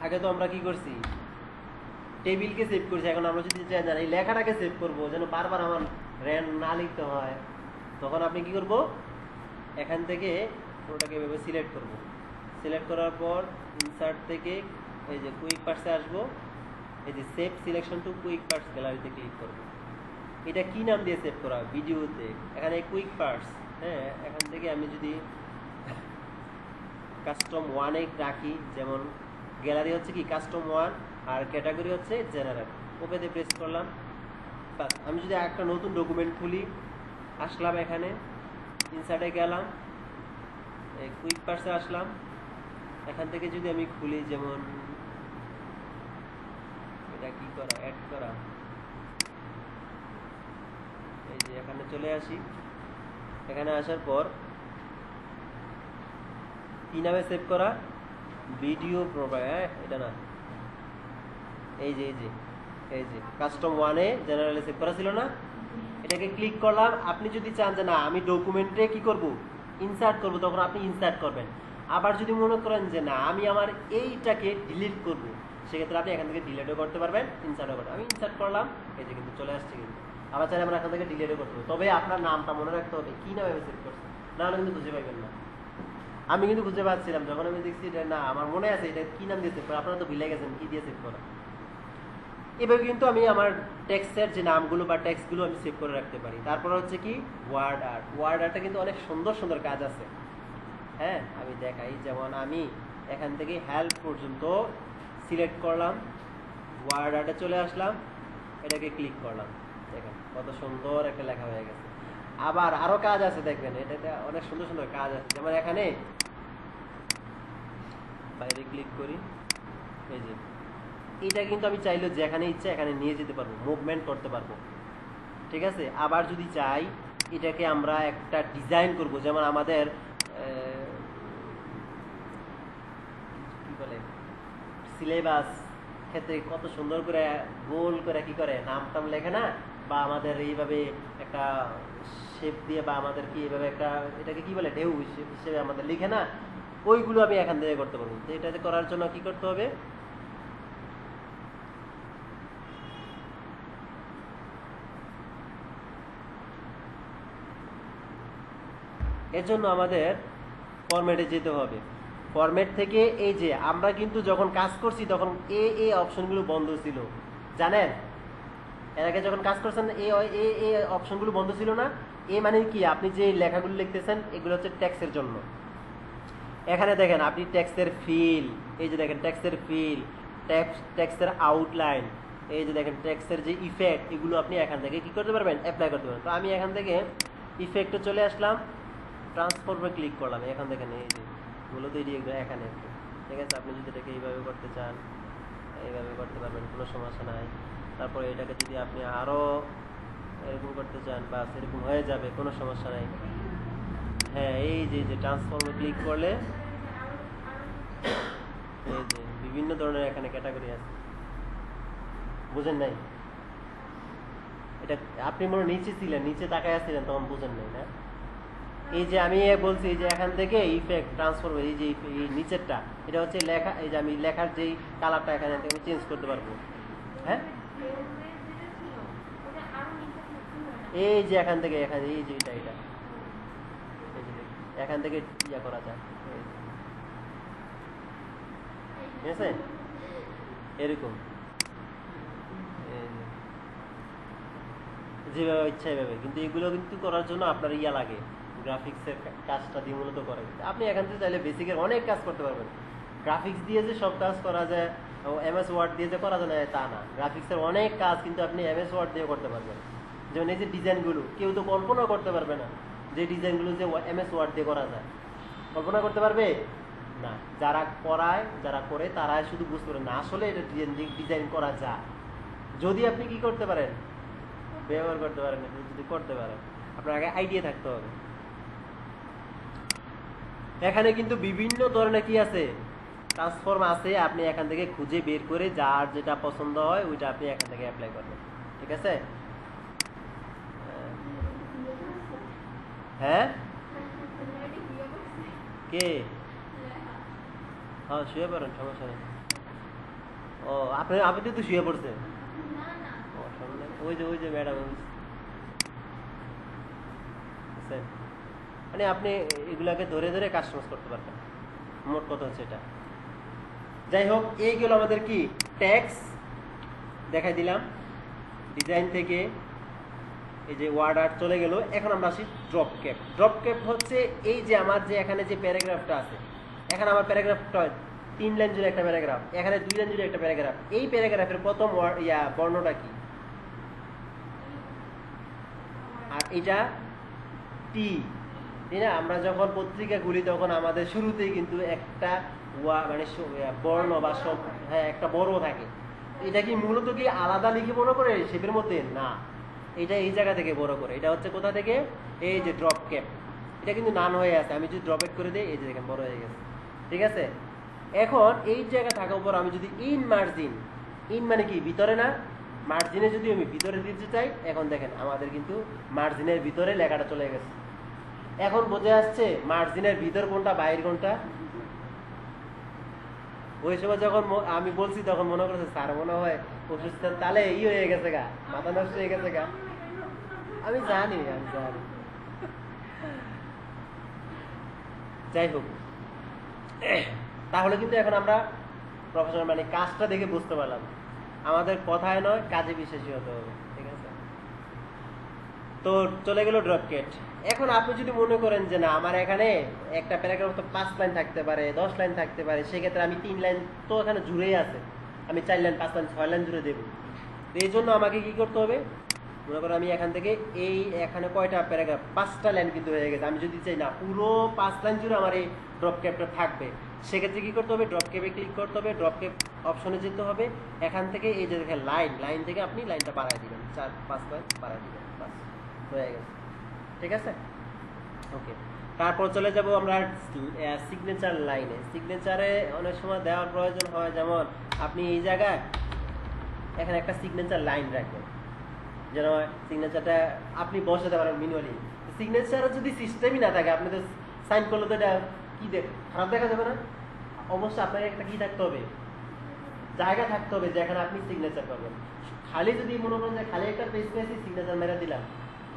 আগে তো আমরা কি করছি, টেবিলকে সেভ করছি, এখন আমরা যদি চাই এই লেখাটাকে সেভ করবো, যেন বারবার আমার র্যান না লিখতে হয়, তখন আপনি কি করব, এখান থেকে ওটাকে এভাবে সিলেক্ট করব। সিলেক্ট করার পর ইনসার্ট থেকে এই যে কুইক পার্টসে আসবো, এই যে save selection to quick parts গ্যালারিতে ক্লিক করব। এটা কি নাম দিয়ে সেভ করা, ভিডিওতে, এখানে কুইক পার্টস। হ্যাঁ, এখান থেকে আমি যদি কাস্টম 1-এ রাখি, যেমন গ্যালারি হচ্ছে কি কাস্টম 1 আর ক্যাটাগরি হচ্ছে জেনারেল, ওপেতে প্রেস করলাম। বাস, আমি যদি একটা নতুন ডকুমেন্ট খুলি, আসলাম এখানে ইনসার্টে গেলাম, এই কুইক পার্সে আসলাম, এখান থেকে যদি আমি খুলি, যেমন এটা কি করা, অ্যাড করা, এই যে এখানে চলে আসি। এখানে আসার পর কি নামে সেভ করা, ভিডিও প্রোভাইড, এটা না, এই যে এই যে কাস্টম 1-এ জেনারেলে সেভ করা ছিল না, এটাকে ক্লিক করলাম। আপনি যদি চান যে না আমি ডকুমেন্টে কি করব, ইনসার্ট করব, তখন আপনি ইনসার্ট করবেন। আবার যদি মনে করেন যে না আমি আমার এইটাকে ডিলিট করব, সেক্ষেত্রে আপনি এখান থেকে ডিলিটও করতে পারবেন, ইনসার্টও করতে। আমি ইনসার্ট করলাম, এই যে কিন্তু চলে আসছে। কিন্তু আবার চাইলে আমরা এখান থেকে ডিলিটও করতে হবে, তবে আপনার নামটা মনে রাখতে হবে কি নামে সেভ করছেন, নাহলে কিন্তু খুঁজে পাইবেন না। আমি কিন্তু খুঁজে পাচ্ছিলাম, যখন আমি দেখছি এটা না আমার মনে আছে এটা কি নাম দিয়ে সেভ করা, আপনারা তো ভুলে গেছেন কি দিয়ে সেভ করা। এভাবে কিন্তু আমি আমার টেক্সটের যে নামগুলো বা টেক্সটগুলো আমি সেভ করে রাখতে পারি। তারপর হচ্ছে কি ওয়ার্ড আর্ট। ওয়ার্ড আর্টে কিন্তু অনেক সুন্দর সুন্দর কাজ আছে, হ্যাঁ আমি দেখাই। যেমন আমি এখান থেকে হেল্প পর্যন্ত সিলেক্ট করলাম, ওয়ার্ড আর্টে চলে আসলাম, এটাকে ক্লিক করলাম, দেখেন কত সুন্দর একটা লেখা হয়ে গেছে। আবার আরো কাজ আছে দেখবেন, এটাতে অনেক সুন্দর সুন্দর কাজ আছে। যেমন এখানে বাইরে ক্লিক করি, এই যে এটা কিন্তু আমি চাইলে যেখানে ইচ্ছা এখানে নিয়ে যেতে পারবো, মুভমেন্ট করতে পারবো, ঠিক আছে? আবার যদি চাই এটাকে আমরা একটা ডিজাইন করব, যেমন আমাদের কি বলে সিলেবাস ক্ষেত্রে কত সুন্দর করে গোল করে কি করে নাম টাম লেখে না, বা আমাদের এইভাবে একটা শেপ দিয়ে, বা আমাদের কি এইভাবে একটা এটাকে কি বলে ঢেউ হিসেবে আমাদের লিখে না, ওইগুলো আমি এখান থেকে করতে পারবো। তো এটাতে করার জন্য কি করতে হবে, এর জন্য আমাদের ফরম্যাটে যেতে হবে। ফরম্যাট থেকে এই যে আমরা কিন্তু যখন কাজ করছি তখন এই অপশনগুলো বন্ধ ছিল, জানেন? এর আগে যখন কাজ করছেন এই অপশনগুলো বন্ধ ছিল না। এ মানে কি, আপনি যে লেখাগুলো লিখতেছেন এগুলো হচ্ছে ট্যাক্সের জন্য। এখানে দেখেন আপনি ট্যাক্সের ফিল, এই যে দেখেন টেক্সটের ফিল, টেক্সটের আউটলাইন, এই যে দেখেন টেক্সটের যে ইফেক্ট, এগুলো আপনি এখান থেকে কি করতে পারবেন, অ্যাপ্লাই করতে পারবেন। তো আমি এখান থেকে ইফেক্টে চলে আসলাম, ট্রান্সফর্মে ক্লিক করলাম, এখান থেকে এই যে মূলত এই এখানে, ঠিক আছে। আপনি যদি এটাকে এইভাবে করতে চান এইভাবে করতে পারবেন, কোনো সমস্যা নাই। তারপরে এটাকে যদি আপনি আরও এরকম করতে চান বাস এরকম হয়ে যাবে, কোনো সমস্যা নাই। হ্যাঁ, এই যে ট্রান্সফর্মে ক্লিক করলে এই যে বিভিন্ন ধরনের এখানে ক্যাটাগরি আছে, বুঝেন নাই? এটা আপনি মনে নিচে ছিলেন, নিচে তাকায় আসছিলেন, তখন বুঝেন নাই না? এই যে আমি বলছি যে এখান থেকে ইফেক্ট ট্রান্সফর্ম, এই যে এই নিচেরটা, এটা হচ্ছে লেখা, এই যে আমি লেখার যেই কালারটা এখানে থেকে চেঞ্জ করতে পারবো। হ্যাঁ, এই যে এখান থেকে এখানে এই যে এটা এই যে এখান থেকে ইয়া করা যায়, ঠিক আছে, এরকম যেভাবে ইচ্ছা এভাবে। কিন্তু এগুলো কিন্তু করার জন্য আপনার ইয়া লাগে, গ্রাফিক্সের কাজটা দিয়ে মূলত করে। আপনি এখান থেকে চাইলে বেসিকের অনেক কাজ করতে পারবেন। গ্রাফিক্স দিয়ে যে সব কাজ করা যায়, এমএস ওয়ার্ড দিয়ে যে করা যায় না তা না, গ্রাফিক্সের অনেক কাজ কিন্তু আপনি এমএস ওয়ার্ড দিয়ে করতে পারবেন। যেমন এই যে ডিজাইনগুলো কেউ তো কল্পনা করতে পারবে না, যে ডিজাইনগুলো যে এমএস ওয়ার্ড দিয়ে করা যায়, কল্পনা করতে পারবে না। যারা করায়, যারা করে তারাই শুধু বুঝতে পারে না আসলে এটা ডিজাইন করা যায়, যদি আপনি কি করতে পারেন, ব্যবহার করতে পারেন, যদি করতে পারেন। আপনার আগে আইডিয়া থাকতে হবে। এখানে কিন্তু বিভিন্ন ধরনের কি আছে, ট্রান্সফর্ম আছে, আপনি এখান থেকে খুঁজে বের করে যার যেটা পছন্দ হয় ওইটা আপনি এখান থেকে অ্যাপ্লাই করবেন, ঠিক আছে। হ্যাঁ, কে? হ্যাঁ, শুয়ে পড়েন, সমস্যা নেই। ও আপনি তো শুয়ে পড়ছেন, ওই যে ম্যাডাম, মানে আপনি এগুলাকে ধরে ধরে কাস্টমাইজ করতে পারবেন, মোট কথা হচ্ছে এটা। যাই হোক, এইগুলো আমাদের কি ট্যাক্স দেখাই দিলাম। ডিজাইন থেকে এই যে ওয়ার্ড আর্ট চলে গেল। এখন আমরা আসি ড্রপ ক্যাপ। ড্রপ ক্যাপ হচ্ছে এই যে আমার যে এখানে যে প্যারাগ্রাফটা আছে, এখানে আমার প্যারাগ্রাফটা 3 লাইন জুড়ে একটা প্যারাগ্রাফ, এখানে 2 লাইন জুড়ে একটা প্যারাগ্রাফ। এই প্যারাগ্রাফের প্রথম বর্ণটা কি, আর এটা টি, তাই না? আমরা যখন পত্রিকা খুলি তখন আমাদের শুরুতেই কিন্তু একটা মানে বর্ণ বা হ্যাঁ একটা বড় থাকে। এটা কি মূলত কি আলাদা লিখে বড় করে শেপের মধ্যে না, এটা এই জায়গা থেকে বড় করে। এটা হচ্ছে কোথা থেকে, এই যে ড্রপ ক্যাপ, এটা কিন্তু নান হয়ে আছে। আমি যদি ড্রপ এট করে দিই, এই যে দেখেন বড় হয়ে গেছে, ঠিক আছে। এখন এই জায়গা থাকার পর আমি যদি ইন মার্জিন, ইন মানে কি ভিতরে না, মার্জিনে যদি আমি ভিতরে দিতে চাই, এখন দেখেন আমাদের কিন্তু মার্জিনের ভিতরে লেখাটা চলে গেছে। এখন বোঝা আসছে মার্জিনের ভিতর কোনটা বাইরে কোনটা। ওই সময় যখন আমি বলছি তখন মনে করছে স্যার মনে হয় অসুস্থ, তাহলে হয়ে গেছে গা, মাথা নষ্ট হয়ে গেছে গা। আমি জানি। যাই হোক, তাহলে কিন্তু এখন আমরা প্রফেশনাল মানে কাজটা দেখে বুঝতে পারলাম, আমাদের কথায় নয় কাজে বিশ্বাসী হতে হবে, ঠিক আছে। তো চলে গেল ড্রপ ক্যাট। এখন আপনি যদি মনে করেন যে না আমার এখানে একটা প্যারাগ্রাফ তো 5 লাইন থাকতে পারে, 10 লাইন থাকতে পারে, সেক্ষেত্রে আমি 3 লাইন তো এখানে জুড়েই আছে, আমি 4 লাইন 5 লাইন 6 লাইন জুড়ে দেবো। তো এই জন্য আমাকে কি করতে হবে, মনে করো আমি এখান থেকে এই এখানে কয়টা প্যারাগ্রাফ, 5টা লাইন কিন্তু হয়ে গেছে। আমি যদি চাই না পুরো 5 লাইন জুড়ে আমার এই ড্রপ ক্যাপটা থাকবে, সেক্ষেত্রে কি করতে হবে, ড্রপ ক্যাপে ক্লিক করতে হবে, ড্রপ ক্যাপ অপশনে যেতে হবে। এখান থেকে এই যে দেখেন লাইন থেকে আপনি লাইনটা বাড়ায় দিবেন, 4-5 লাইন বাড়ায় দিবেন, বাস হয়ে গেছে, ঠিক আছে। ওকে, তারপর চলে যাব আমরা সিগনেচার লাইনে। সিগনেচারে অনেক সময় দেওয়ার প্রয়োজন হয়, যেমন আপনি এই জায়গায় এখানে একটা সিগনেচার লাইন রাখবেন, যেন সিগনেচারটা আপনি বসাতে পারেন ম্যানুয়ালি। সিগনেচারে যদি সিস্টেমই না থাকে, আপনি তো সাইন করলে তো এটা কি খারাপ দেখা যাবে না। অবশ্যই আপনাকে একটা কি থাকতে হবে, জায়গা থাকতে হবে যেখানে আপনি সিগনেচার করবেন। খালি যদি মনে করেন যে খালি একটা পেজ পেয়েছি সিগনেচার মেরে দিলাম,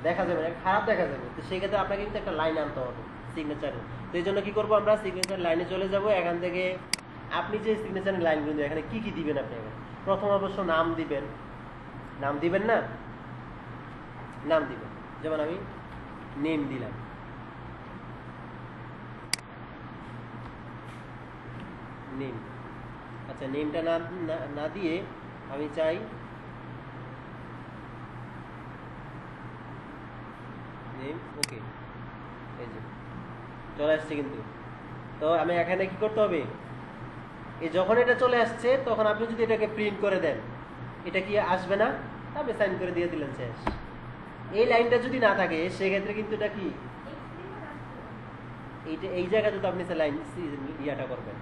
দেখা যাবে না, খারাপ দেখা যাবে। তো সেক্ষেত্রে আপনাকে কিন্তু একটা লাইন আনতে হবে সিগনেচারে। তো এই জন্য কি করবো, আমরা সিগনেচার লাইনে চলে যাব। এখান থেকে আপনি যে সিগনেচারের লাইনগুলো এখানে কি কি দিবেন, আপনি প্রথম অবশ্য নাম দিবেন না, নাম দিবেন। যেমন আমি নেম দিলাম, নেম আচ্ছা নেমটা না না দিয়ে আমি চাই নেম, ওকে, এই যে চলে আসছে কিন্তু। তো আমি এখানে কি করতে হবে, এই যখন এটা চলে আসছে তখন আপনি যদি এটাকে প্রিন্ট করে দেন এটা কি আসবে না, আপনি সাইন করে দিয়ে দিলেন, শেষ। এই লাইনটা যদি না থাকে সেক্ষেত্রে কিন্তু এটা কি এইটা এই জায়গাতে তো আপনি লাইন ইয়াটা করবেন,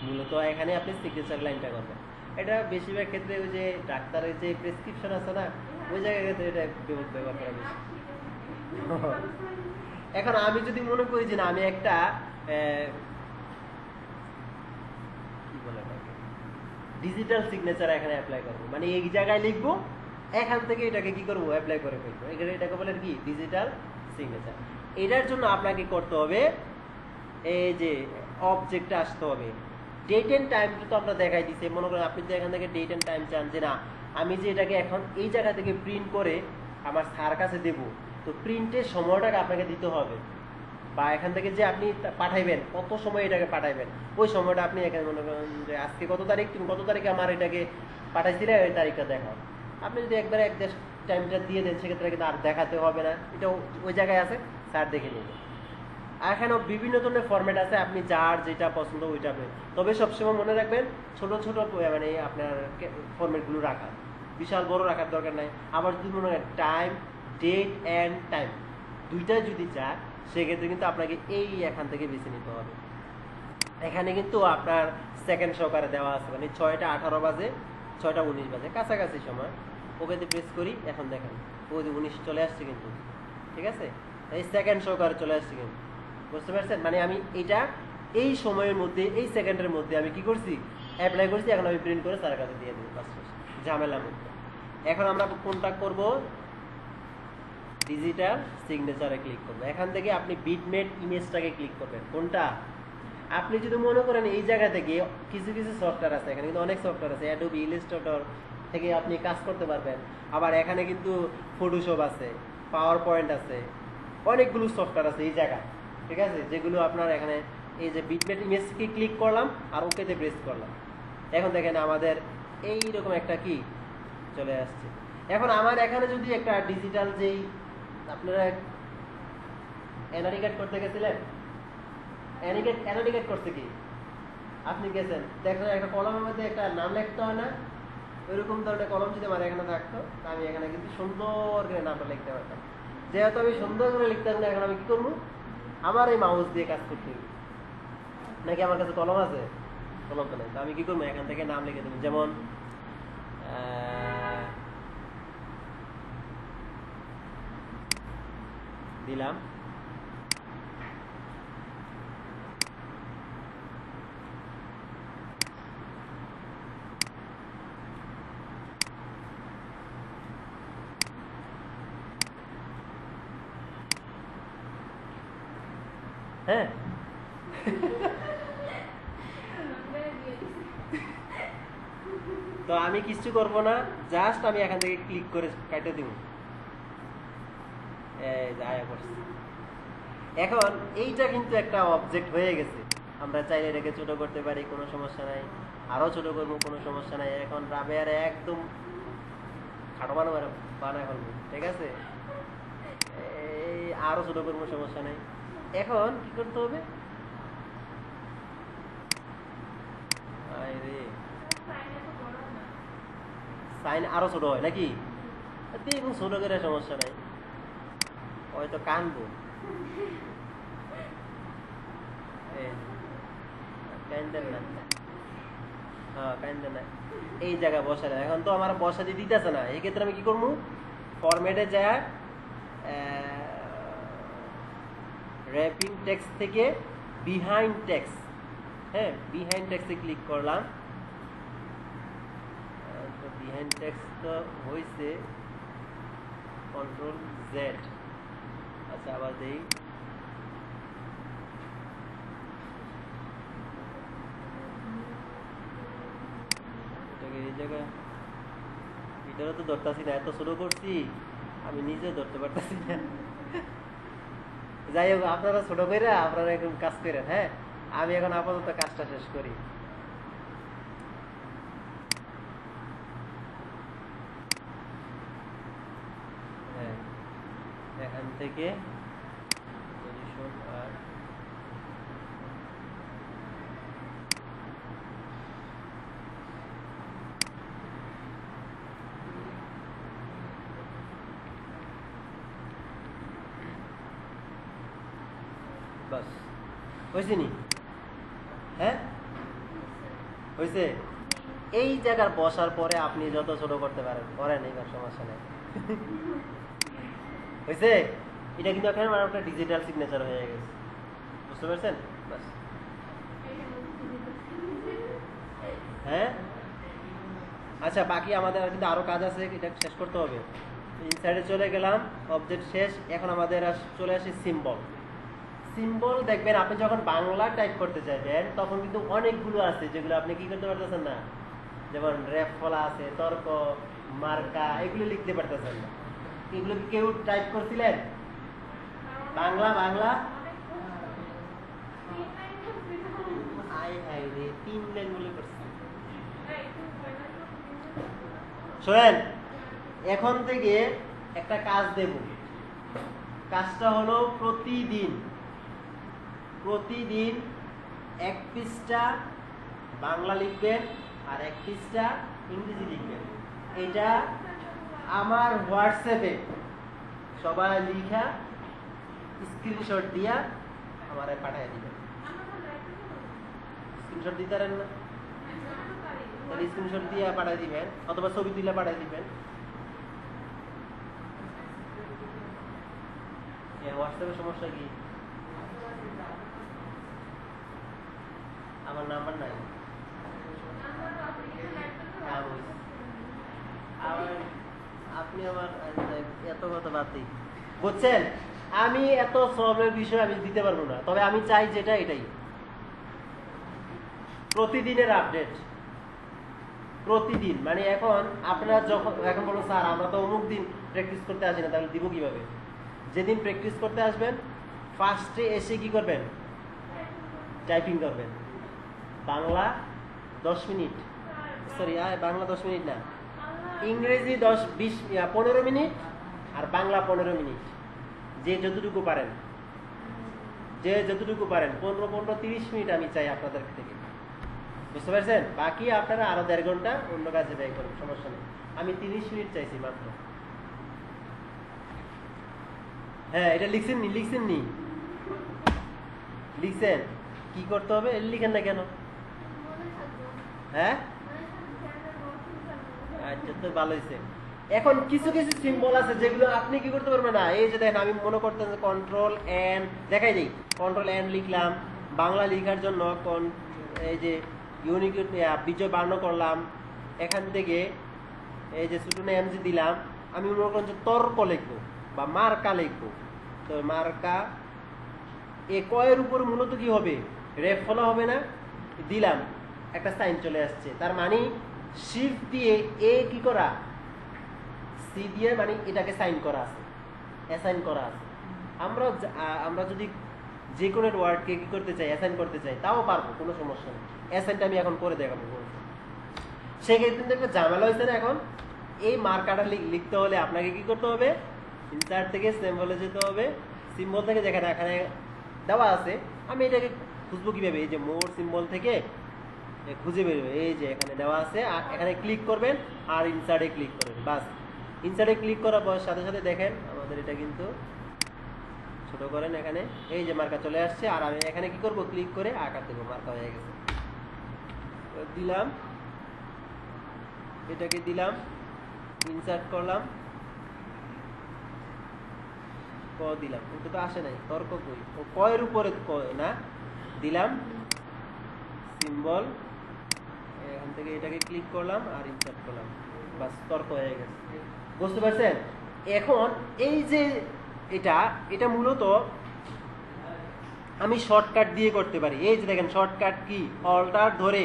মূলত এখানে আপনি সিগনেচার লাইনটা করবেন। এটা বেশিরভাগ ক্ষেত্রে ওই যে ডাক্তারের যে প্রেসক্রিপশন আছে না, ওই জায়গায় এটা ব্যবহার করা বেশি। এখন আমি যদি মনে করি যে না আমি একটা কি বলে ডিজিটাল সিগনেচার এখানে অ্যাপ্লাই করবো, মানে এই জায়গায় লিখবো, এখান থেকে এটাকে কি করবো অ্যাপ্লাই করে ফেলবো, এটাকে বলে কি ডিজিটাল সিগনেচার। এটার জন্য আপনাকে করতে হবে এই যে অবজেক্টটা আসতে হবে। ডেট এন্ড টাইমটা তো আমরা দেখাই দিচ্ছি, মনে করেন আপনি তো এখান থেকে ডেট এন্ড টাইম চান যে না আমি যে এটাকে এখন এই জায়গা থেকে প্রিন্ট করে আমার স্যার কাছে দেব, তো প্রিন্টের সময়টাকে আপনাকে দিতে হবে, বা এখান থেকে যে আপনি পাঠাইবেন কত সময় এটাকে পাঠাইবেন ওই সময়টা আপনি এখানে মনে করেন যে আজকে কত তারিখ, তুমি কত তারিখে আমার এটাকে পাঠাইছিলে ওই তারিখটা দেখাও। আপনি যদি একবারে একজাস্ট টাইমটা দিয়ে দেন সেক্ষেত্রে কিন্তু আর দেখাতে হবে না, এটা ওই জায়গায় আছে, স্যার দেখে নেবে। এখানেও বিভিন্ন ধরনের ফরম্যাট আছে, আপনি যার যেটা পছন্দ ওইটা আপনি, তবে সবসময় মনে রাখবেন ছোট ছোট মানে আপনার ফরম্যাটগুলো রাখা, বিশাল বড় রাখার দরকার নাই। আবার যদি মনে হয় টাইম, ডেট অ্যান্ড টাইম দুইটাই যদি চায় সেক্ষেত্রে কিন্তু আপনাকে এই এখান থেকে বেছে নিতে হবে। এখানে কিন্তু আপনার সেকেন্ড সহকারে দেওয়া আছে, মানে 6টা 18 বাজে 6টা 19 বাজে কাছাকাছি সময়, ওকেতে প্রেস করি, এখন দেখেন ওই 19 চলে আসছে কিন্তু, ঠিক আছে, এই সেকেন্ড সহকারে চলে আসছে কিন্তু, বুঝতে পারছেন? মানে আমি এটা এই সময়ের মধ্যে এই সেকেন্ডের মধ্যে আমি কি করছি অ্যাপ্লাই করছি, এখন আমি প্রিন্ট করে স্যারের কাছে দিয়ে দেবো, ঝামেলা মুক্ত। এখন আমরা কোনটা করব, ডিজিটাল সিগনেচারে ক্লিক করবো। এখান থেকে আপনি বিটমেট ইমেজটাকে ক্লিক করবেন, কোনটা আপনি যদি মনে করেন এই জায়গা থেকে কিছু কিছু সফটওয়্যার আছে, এখানে কিন্তু অনেক সফটওয়্যার আছে, অ্যাডোবি ইলাস্ট্রেটর থেকে আপনি কাজ করতে পারবেন, আবার এখানে কিন্তু ফটোশপ আছে, পাওয়ার পয়েন্ট আছে, অনেকগুলো সফটওয়্যার আছে এই জায়গায়, ঠিক আছে, যেগুলো আপনার এখানে এই যে বিটমেট ইমেজকে ক্লিক করলাম আর ওকেতে প্রেস করলাম, এখন দেখেন আমাদের এইরকম একটা কি চলে আসছে। এখন আমার এখানে যদি একটা ডিজিটাল যেই আপনারা অ্যানালিকেট করতে গেছিলেন, অ্যানালিকেট করতে কি আপনি গেছেন দেখেন একটা কলমের মধ্যে একটা নাম লিখতে হয় না, ওইরকম ধরনের কলম যদি আমার এখানে থাকতো আমি এখানে কিন্তু সুন্দর করে নামটা লিখতে পারতাম। যেহেতু আমি সুন্দর করে লিখতে পারি না, এখন আমি কি করবো, আমার এই মাউস দিয়ে কাজ করতে হবে, নাকি আমার কাছে কলম আছে, কলম তো নেই, তো আমি কি করবো এখান থেকে নাম লিখে দেবো, যেমন দিলাম হ্যাঁ তো আমি কিছু করবো না, জাস্ট আমি এখান থেকে ক্লিক করে কেটে দিব, এখন এইটা কিন্তু একটা অবজেক্ট হয়ে গেছে, আমরা চাইলে এটাকে ছোট করতে পারি, কোনো সমস্যা নাই, আরো ছোট করবো কোনো সমস্যা নাই, এখন রাবেয়ার একদম খাটো বানায় ফেলবো, ঠিক আছে, এই আরো ছোট করবো সমস্যা নাই। এখন কি করতে হবে, সাইন আরো ছোট হয় নাকি, দেখুন ছোট করে সমস্যা নাই, হয়তো কানবো, এই জায়গায় বসে না, এখন তো আমার বসাতে দিতেছে না, এই ক্ষেত্রে আমি কি করবো, ফরম্যাটে যায় র্যাপিং টেক্সট থেকে বিহাইন্ড টেক্সট, হ্যাঁ বিহাইন্ড টেক্সটে ক্লিক করলাম, বিহাইন্ড টেক্সট তো হয়েছে কন্ট্রোল জেড, আচ্ছা আবার দেই, এই জায়গায় এটারও তো ধরতেছি না, এত শুরু করছি আমি নিজেও ধরতে পারতেছি না, যাই হোক আপনারা ছোট করে আপনারা এরকম কাজ করেন, হ্যাঁ আমি এখন আপাতত কাজটা শেষ করি। থেকে পজিশন আর বাস হয়েছে নি? হ্যাঁ হয়েছে। এই জায়গার বসার পরে আপনি যত ছোট করতে পারেন করেন, এইবার সমস্যা নেই। হয়েছে? এটা কিন্তু এখন একটা ডিজিটাল সিগনেচার হয়ে গেছে, বুঝতে পারছেন? বাস। হ্যাঁ আচ্ছা, বাকি আমাদের আর কিন্তু আরো কাজ আছে, এটা শেষ করতে হবে। ইনসাইডে চলে গেলাম, অবজেক্ট শেষ। এখন আমাদের চলে আসি সিম্বল। সিম্বল দেখবেন আপনি যখন বাংলা টাইপ করতে চাইবেন তখন কিন্তু অনেকগুলো আছে যেগুলো আপনি কি করতে পারতেছেন না, যেমন রেফ ফলা আছে, তর্ক, মার্কা, এগুলো লিখতে পারতেছেন না। এগুলো কি কেউ টাইপ করছিলেন? বাংলা বাংলা আই রে 3 লাইন বলে করছি। শোনেন, এখন থেকে একটা কাজ দেব। কাজটা হলো প্রতিদিন এক পৃষ্ঠা বাংলা লিখবেন আর এক পৃষ্ঠা ইংরেজি লিখবেন। এটা আমার হোয়াটসঅ্যাপে সবাই লিখা স্ক্রিনশট দিয়া আমারে পাঠিয়ে দিবেন। স্ক্রিনশট দিতে পারেন না? তাহলে স্ক্রিনশট দিয়ে পাঠিয়ে দিবেন, অথবা ছবি তুলে পাঠিয়ে দিবেন। হোয়াটসঅ্যাপের সমস্যা কি? আমার নাম্বার নাই। আপনি আমার এত কথা বাদ দিই, বুঝছেন? আমি এত সবের বিষয় আমি দিতে পারবো না, তবে আমি চাই যেটা এটাই প্রতিদিনের আপডেট। প্রতিদিন মানে এখন আপনারা যখন এখন বলো স্যার আমরা তো অমুক দিন প্র্যাকটিস করতে আসি না, তাহলে দিব কিভাবে? যেদিন প্র্যাকটিস করতে আসবেন ফার্স্টে এসে কি করবেন? টাইপিং করবেন। Bangla 10 minute, sorry Bangla 10 minute না, ইংরেজি 15 মিনিট আর বাংলা 15 মিনিট, যে যতটুকু পারেন 15 30 মিনিট আমি চাই আপনাদের থেকে, বুঝতে পারছেন? বাকি আপনারা আরো 1.5 ঘন্টা অন্য কাজে ব্যয় করুন, সমস্যা নেই। আমি 30 মিনিট চাইছি মাত্র। হ্যাঁ এটা লিখছেন নি? লিখছেন? কি করতে হবে? লিখেন না কেন? হ্যাঁ আচ্ছা, তো ভালো হয়েছে। এখন কিছু সিম্বল আছে যেগুলো আপনি কি করতে পারবেন না। এই যে দেখেন, আমি মনে করতেন কন্ট্রোল এন, দেখাই দিই। কন্ট্রোল এন লিখলাম, বাংলা লেখার জন্য এই যে ইউনিক বিজয় বার্ণ করলাম, এখান থেকে এই যে ছোট এম জি দিলাম। আমি মনে করেন যে তর্ক লিখবো বা মার্কা লিখবো, তো মার্কা এ কয়ের উপর মূলত কি হবে? রেফ ফলা হবে না? দিলাম, একটা সাইন চলে আসছে, তার মানে শিফট দিয়ে এ কি করা, সি দিয়ে, মানে এটাকে সাইন করা আছে, অ্যাসাইন করা আছে। আমরা যদি যে কোনো ওয়ার্ডকে কি করতে চাই, অ্যাসাইন করতে চাই, তাও পারবো, কোনো সমস্যা নেই। অ্যাসাইনটা আমি এখন করে দেখাবো। সেক্ষেত্রে একটা ঝামেলা হয়েছে না। এখন এই মার্কাটা লিখতে হলে আপনাকে কি করতে হবে? ইনসার্ট থেকে সিম্বলে যেতে হবে। সিম্বল থেকে যেখানে এখানে দেওয়া আছে, আমি এটাকে খুঁজবো কিভাবে? এই যে মোর সিম্বল থেকে খুঁজে বেরোবে, এই যে এখানে দেওয়া আছে, আর এখানে ক্লিক করবেন আর ইনসার্টে ক্লিক করবেন। বাস, ইনসার্টে ক্লিক করার পর সাথে সাথে দেখেন আমাদের এটা কিন্তু ছোট করেন, এখানে এই যে মার্কা চলে আসছে। আর আমি এখানে কি করব? ক্লিক করে আকার দেবো, মার্কা হয়ে গেছে। দিলাম, এটাকে দিলাম, ইনসার্ট করলাম, ক দিলাম, কিন্তু তো আসে নাই। তর্ক কই? ও কয়ের উপরে না, দিলাম সিম্বল, এখান থেকে এটাকে ক্লিক করলাম আর ইনসার্ট করলাম, বাস তর্ক হয়ে গেছে। বুঝতে পারছেন? এখন এই যে এটা মূলত আমি শর্টকাট দিয়ে করতে পারি। এই যে দেখেন শর্টকাট কি, অল্টার ধরে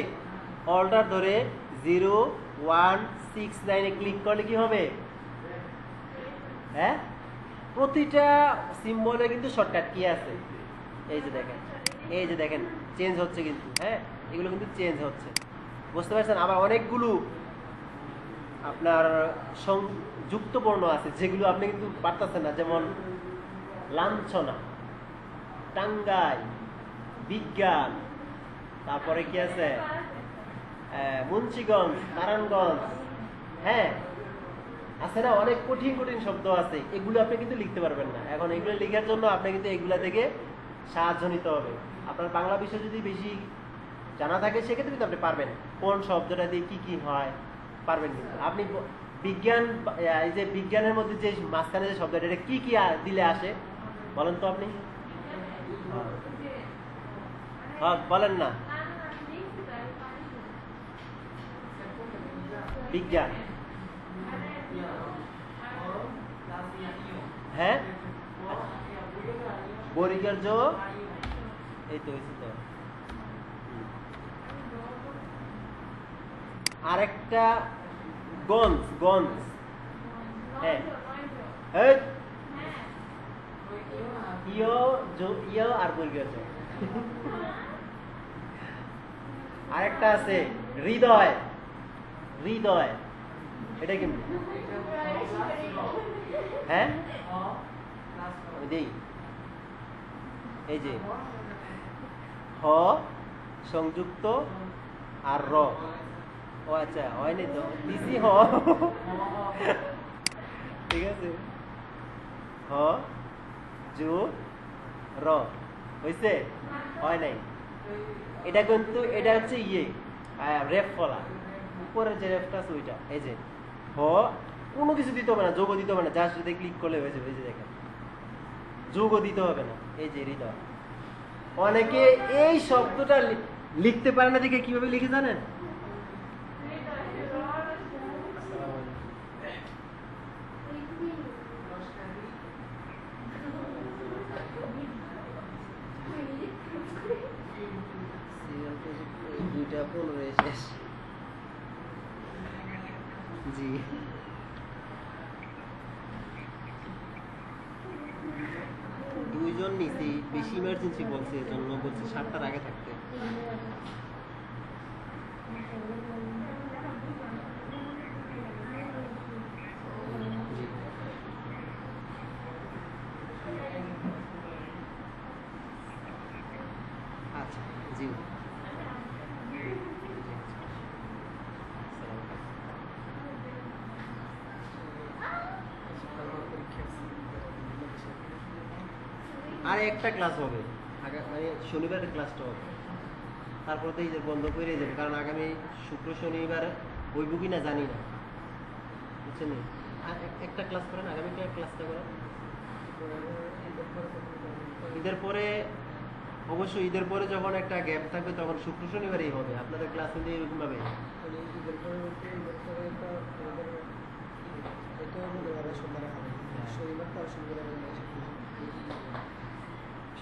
0169 ক্লিক করলে কি হবে? হ্যাঁ, প্রতিটা সিম্বলে কিন্তু শর্টকাট কি আছে, এই যে দেখেন চেঞ্জ হচ্ছে কিন্তু। হ্যাঁ, এগুলো কিন্তু চেঞ্জ হচ্ছে, বুঝতে পারছেন? আবার অনেকগুলো আপনার সংযুক্ত বর্ণ আছে যেগুলো আপনি কিন্তু পারতেছেন না, যেমন লাঞ্ছনা, টাঙ্গাই, বিজ্ঞান, তারপরে কি আছে মুন্সিগঞ্জ, নারায়ণগঞ্জ, হ্যাঁ আছে না, অনেক কঠিন কঠিন শব্দ আছে, এগুলো আপনি কিন্তু লিখতে পারবেন না। এখন এগুলো লেখার জন্য আপনি কিন্তু এগুলা থেকে সাহায্য নিতে হবে। আপনার বাংলা বিষয় যদি বেশি জানা থাকে সেক্ষেত্রে কিন্তু আপনি পারবেন কোন শব্দটা দিয়ে কি কি হয়, পারবেন। কিন্তু আপনি বিজ্ঞান, এই যে বিজ্ঞানের মধ্যে যে মাঝখানে যে শব্দটা, এটা কি কি দিলে আসে বলেন তো আপনি? হ্যাঁ বলেন না। বিজ্ঞান, হ্যাঁ বরিকার্য, এই তো হয়েছে তো। আরেকটা গঞ্জ, গঞ্জ, হ্যাঁ ইয় আর বরিকার্য। আরেকটা আছে হৃদয়, হৃদয়, এটা কিন্তু হ্যাঁ এই যে হ সংযুক্ত আর র, ও আচ্ছা হয়নি তো দিছি হ, ঠিক আছে, হ যু র হয়েছে, হয় নাই। এটা কিন্তু এটা হচ্ছে ইয়ে রেফ ফলা, উপরে যে রেফটা আছে ওইটা, এই যে হ কোনো কিছু দিতে হবে না, যোগ দিতে হবে না, জাস্ট যদি ক্লিক করলে হয়ে যাবে। এই যে দেখেন যোগও দিতে হবে না, এই যে হৃদয়। অনেকে এই শব্দটা লিখতে পারে না, দেখে কিভাবে লিখে জানেন? জি দুইজন নিছি, বেশি ইমার্জেন্সি বলছে, এজন্য বলছে 7টার আগে থাকতে। আচ্ছা জি আর একটা ক্লাস হবে, মানে শনিবারের ক্লাসটা হবে, তারপর তো এই যে বন্ধ করে যাবে, কারণ আগামী শুক্র শনিবার বইব কি না জানি না, বুঝছেন? আর একটা ক্লাস করেন, আগামী ক্লাসটা করেন ঈদের পরে, অবশ্যই ঈদের পরে যখন একটা গ্যাপ থাকবে তখন শুক্র শনিবারই হবে আপনাদের ক্লাস, কিন্তু এরকম ভাবে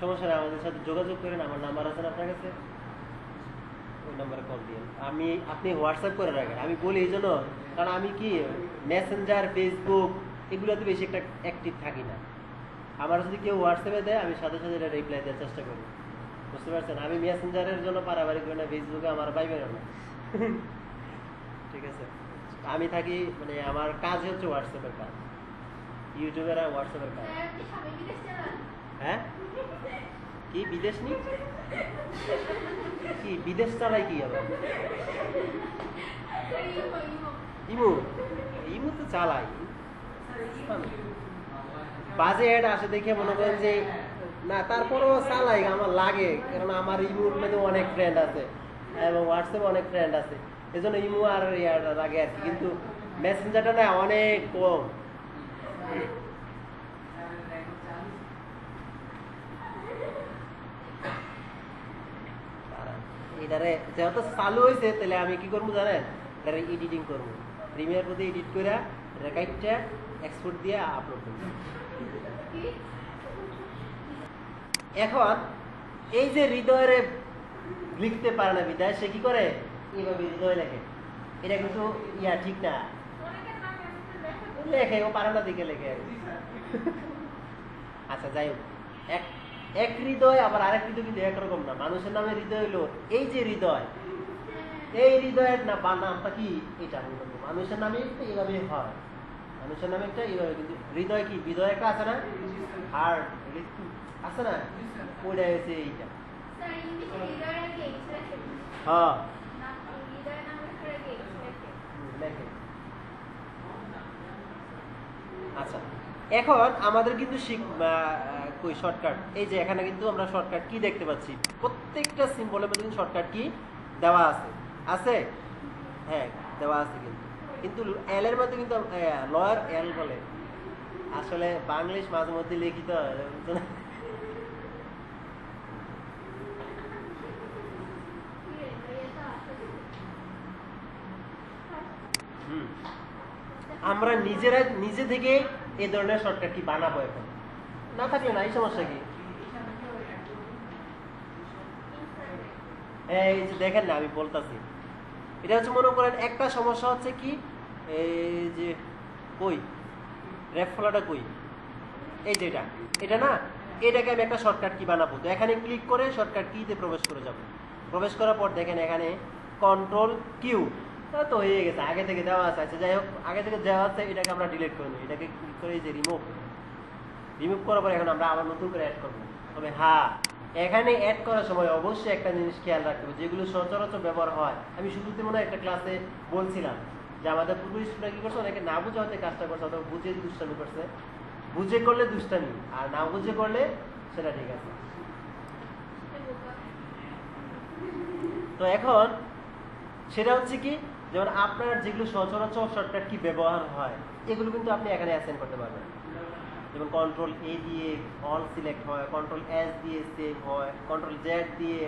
সমস্যা নেই, আমাদের সাথে যোগাযোগ করেন, আমার নাম্বার আছে না আপনার কাছে, ওই নাম্বারে কল দিন। আপনি হোয়াটসঅ্যাপ করে রাখেন, আমি বলি এই জন্য, কারণ আমি কি মেসেঞ্জার, ফেসবুক এগুলোতে বেশি একটা অ্যাক্টিভ থাকি না। আমার যদি কেউ হোয়াটসঅ্যাপে দেয় আমি সাথে সাথে এটা রিপ্লাই দেওয়ার চেষ্টা করি, বুঝতে পারছেন? আমি মেসেঞ্জারের জন্য পারাবারি করি না, ফেসবুকে আমার পাইবেন না, ঠিক আছে? আমি থাকি, মানে আমার কাজ হচ্ছে হোয়াটসঅ্যাপের কাজ, ইউটিউবের আর হোয়াটসঅ্যাপের কাজ। হ্যাঁ কি বিদেশ নি, কি বিদেশ চালাই কি আবার? ইমু, ইমু তো চালাই, বাজে অ্যাড আসে দেখে মনে করেন যে না, তারপরেও চালাই, আমার লাগে, কারণ আমার ইমুর মধ্যে অনেক ফ্রেন্ড আছে এবং হোয়াটসঅ্যাপে অনেক ফ্রেন্ড আছে, এই জন্য ইমু আর লাগে আর কি, কিন্তু মেসেঞ্জারটা না অনেক কম। এটারে যেহেতু চালু হয়েছে, তাহলে আমি কি করবো জানেন, এটারে এডিটিং করবো, প্রিমিয়ার মধ্যে এডিট করে রেকাইটটা এক্সপোর্ট দিয়ে আপলোড করবো। এখন এই যে হৃদয়ের লিখতে পারে না বিদায়, সে কি করে এইভাবে হৃদয় লেখে, এটা কিন্তু ঠিক না, লেখে ও পারে না দিকে লেখে। আচ্ছা যাই হোক, এক হৃদয় আবার আরেক হৃদয় কিন্তু একরকম না। মানুষের নামে হৃদয় হলো এই যে হৃদয়, এই হৃদয়ের না বা নামটা কি এটা, মানুষের নামে এইভাবে হয়, মানুষের নামে একটা এইভাবে, কিন্তু হৃদয় কি হৃদয় একটা আছে না, হার্ট আছে না, ওইটা হচ্ছে এইটা। হ্যাঁ লেখে। আচ্ছা এখন আমাদের কিন্তু কই শর্টকাট, এই যে এখানে কিন্তু আমরা শর্টকাট কি দেখতে পাচ্ছি, প্রত্যেকটা সিম্বলের মধ্যে কিন্তু শর্টকাট কি দেওয়া আছে, আছে হ্যাঁ দেওয়া আছে, কিন্তু কিন্তু এল এর মধ্যে কিন্তু লয়ার এল বলে, আসলে বাংলিশ মাঝে মধ্যে লিখিত আমরা নিজেরা নিজে থেকে এই ধরনের শর্টকাট কি বানাবো, এখন না থাকলে না, এই সমস্যা কি, এই যে দেখেন না আমি বলতাছি, এটা হচ্ছে মনে করেন একটা সমস্যা হচ্ছে কি, এই যে কই রেফ ফলাটা কই, এই যে এটা না, এটাকে আমি একটা শর্টকাট কি বানাবো, তো এখানে ক্লিক করে শর্টকাট কিতে প্রবেশ করে যাব, প্রবেশ করার পর দেখেন এখানে কন্ট্রোল কিউ, তো হয়ে গেছে, আগে থেকে দেওয়া আছে। আচ্ছা যাই হোক, আগে থেকে দেওয়া আছে, এটাকে আমরা ডিলিট করে নিই, এটাকে ক্লিক করে যে রিমুভ করার পর এখন আমরা আবার নতুন করে অ্যাড করবো। তবে হ্যাঁ এখানে অ্যাড করার সময় অবশ্যই একটা জিনিস খেয়াল রাখতে হবে, যেগুলো সচরাচর ব্যবহার হয়, আমি শুরুতে মনে হয় একটা ক্লাসে বলছিলাম যে আমাদের পূর্ব স্টুডেন্ট কি করছে, অনেকে না বুঝে হয়তো কাজটা করছে, অথবা বুঝে দুষ্টামি করছে, বুঝে করলে দুষ্টামি, আর না বুঝে করলে সেটা ঠিক আছে। তো এখন সেটা হচ্ছে কি, যেমন আপনার যেগুলো সচরাচর শর্টকাট কি ব্যবহার হয়, এগুলো কিন্তু আপনি এখানে অ্যাসাইন করতে পারবেন। যেমন কন্ট্রোল এ দিয়ে অল সিলেক্ট হয়, কন্ট্রোল এস দিয়ে সেভ হয়, কন্ট্রোল জেড দিয়ে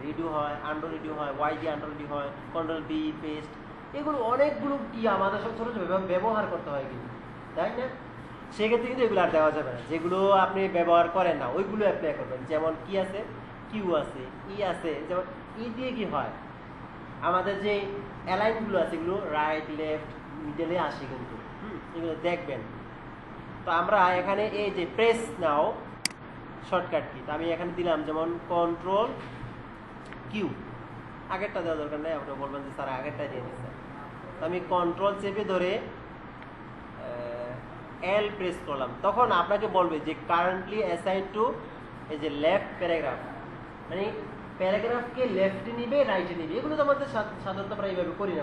রিডু হয়, আন্ডার রিডু হয়, ওয়াই দিয়ে আন্ডার রিডু হয়, কন্ট্রোল বি পেস্ট, এগুলো অনেকগুলো কি আমাদের সচরাচর ব্যবহার করতে হয় কিন্তু, তাই না? সেক্ষেত্রে কিন্তু এগুলো আর দেওয়া যাবে না, যেগুলো আপনি ব্যবহার করেন না ওইগুলো অ্যাপ্লাই করবেন। যেমন কি আছে, কিউ আছে, ই আছে, যেমন ই দিয়ে কি হয়, আমাদের যে অ্যালাইনগুলো আছে এগুলো রাইট লেফট মিডলে আসে কিন্তু, এগুলো দেখবেন। তো আমরা এখানে এই যে প্রেস নাও শর্টকাট কি, আমি এখানে দিলাম যেমন কন্ট্রোল কিউ, আগেরটা দেওয়া দরকার নেই, আপনারা বলবেন যে স্যার আগেরটা দিয়ে দিচ্ছেন। তো আমি কন্ট্রোল চেপে ধরে এল প্রেস করলাম, তখন আপনাকে বলবে যে কারেন্টলি অ্যাসাইন টু এই যে লেফট প্যারাগ্রাফ, মানে প্যারাগ্রাফকে লেফটে নিবে রাইটে নিবে, এগুলো তো আমাদের সাধারণত আমরা এইভাবে করি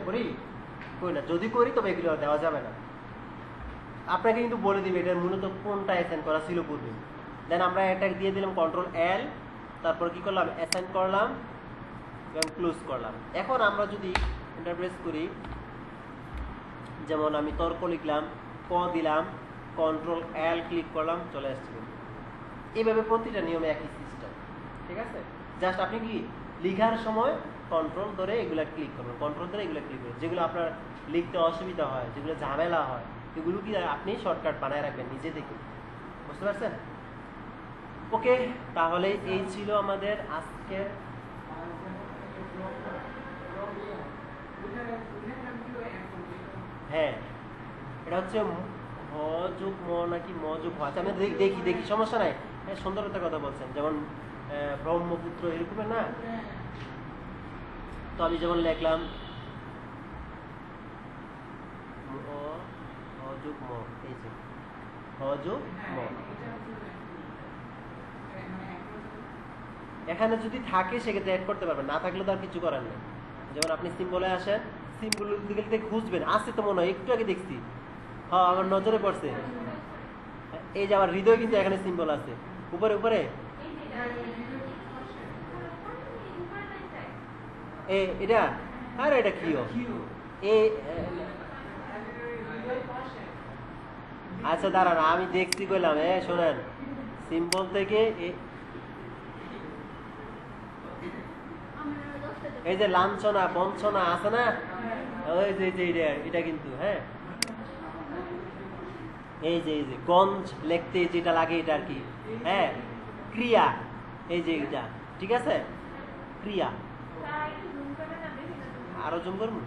না, যদি করি তবে এগুলো দেওয়া যাবে না। আপনাকে কিন্তু বলে দিবে এটা মূলত কোনটা অ্যাসাইন করা ছিল পূর্বে। দেন আমরা এটা দিয়ে দিলাম কন্ট্রোল এল, তারপর কি করলাম অ্যাসাইন করলাম এবং ক্লোজ করলাম। এখন আমরা যদি ইন্টারপ্রেস করি, যেমন আমি তর্ক লিখলাম, ক দিলাম, কন্ট্রোল এল ক্লিক করলাম, চলে আসছে। এইভাবে প্রতিটা নিয়মে একই সিস্টেম, ঠিক আছে? জাস্ট আপনি কি লিখার সময় কন্ট্রোল ধরে এগুলা ক্লিক করবেন, কন্ট্রোল ধরে এগুলা ক্লিক করবেন, যেগুলো আপনার লিখতে অসুবিধা হয়, যেগুলো ঝামেলা হয়, এগুলো কি আপনি শর্টকাট বানায় রাখবেন নিজে থেকে, বুঝতে পারছেন? ওকে, তাহলে এই ছিল আমাদের আজকের হ্যাঁ, এটা হচ্ছে হ যোগ ম নাকি ম যোগ হ, আচ্ছা আমি দেখি সমস্যা নাই। হ্যাঁ সুন্দরতার কথা বলছেন, যেমন ব্রহ্মপুত্র এরকমের না, তো আমি যেমন লিখলাম হ যোগ ম, এই যে হ যোগ ম, এখানে যদি থাকে সেক্ষেত্রে অ্যাড করতে পারবেন, না থাকলে তো আর কিছু করার নেই। যেমন আপনি সিম্বলে আসেন, সিম্বল দিকে খুঁজবেন, আছে তো মনে হয়, একটু আগে দেখছি, হ্যাঁ আমার নজরে পড়ছে, এই যে আমার হৃদয় কিন্তু এখানে সিম্বল আছে উপরে উপরে, এটা আর এটা কি আচ্ছা দাঁড়ান আমি দেখছি কইলাম, শোনেন সিম্বল থেকে এই যে লাঞ্ছনা বঞ্চনা আছে না, ওই যে এটা কিন্তু হ্যাঁ, এই যে গঞ্জ লিখতে যেটা লাগে এটা আর কি, হ্যাঁ ক্রিয়া, এই যে এটা ঠিক আছে, ক্রিয়া আরো জুম করবো,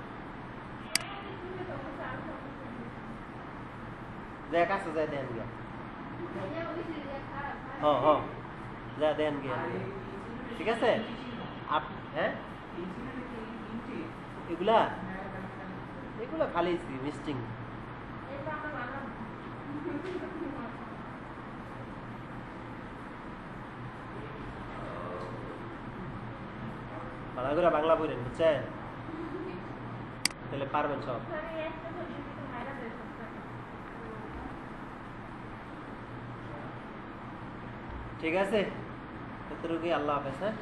দেখ আছে যাই দেন গিয়া, যা দেন গিয়া, ঠিক আছে। হ্যাঁ এগুলা খালি মিস্টিং ভালো করে বাংলা পড়েন, বুঝছেন? তাহলে পারবেন সব। ঠিক আছে, এতটুকুই। আল্লাহ হাফেজ। হ্যাঁ।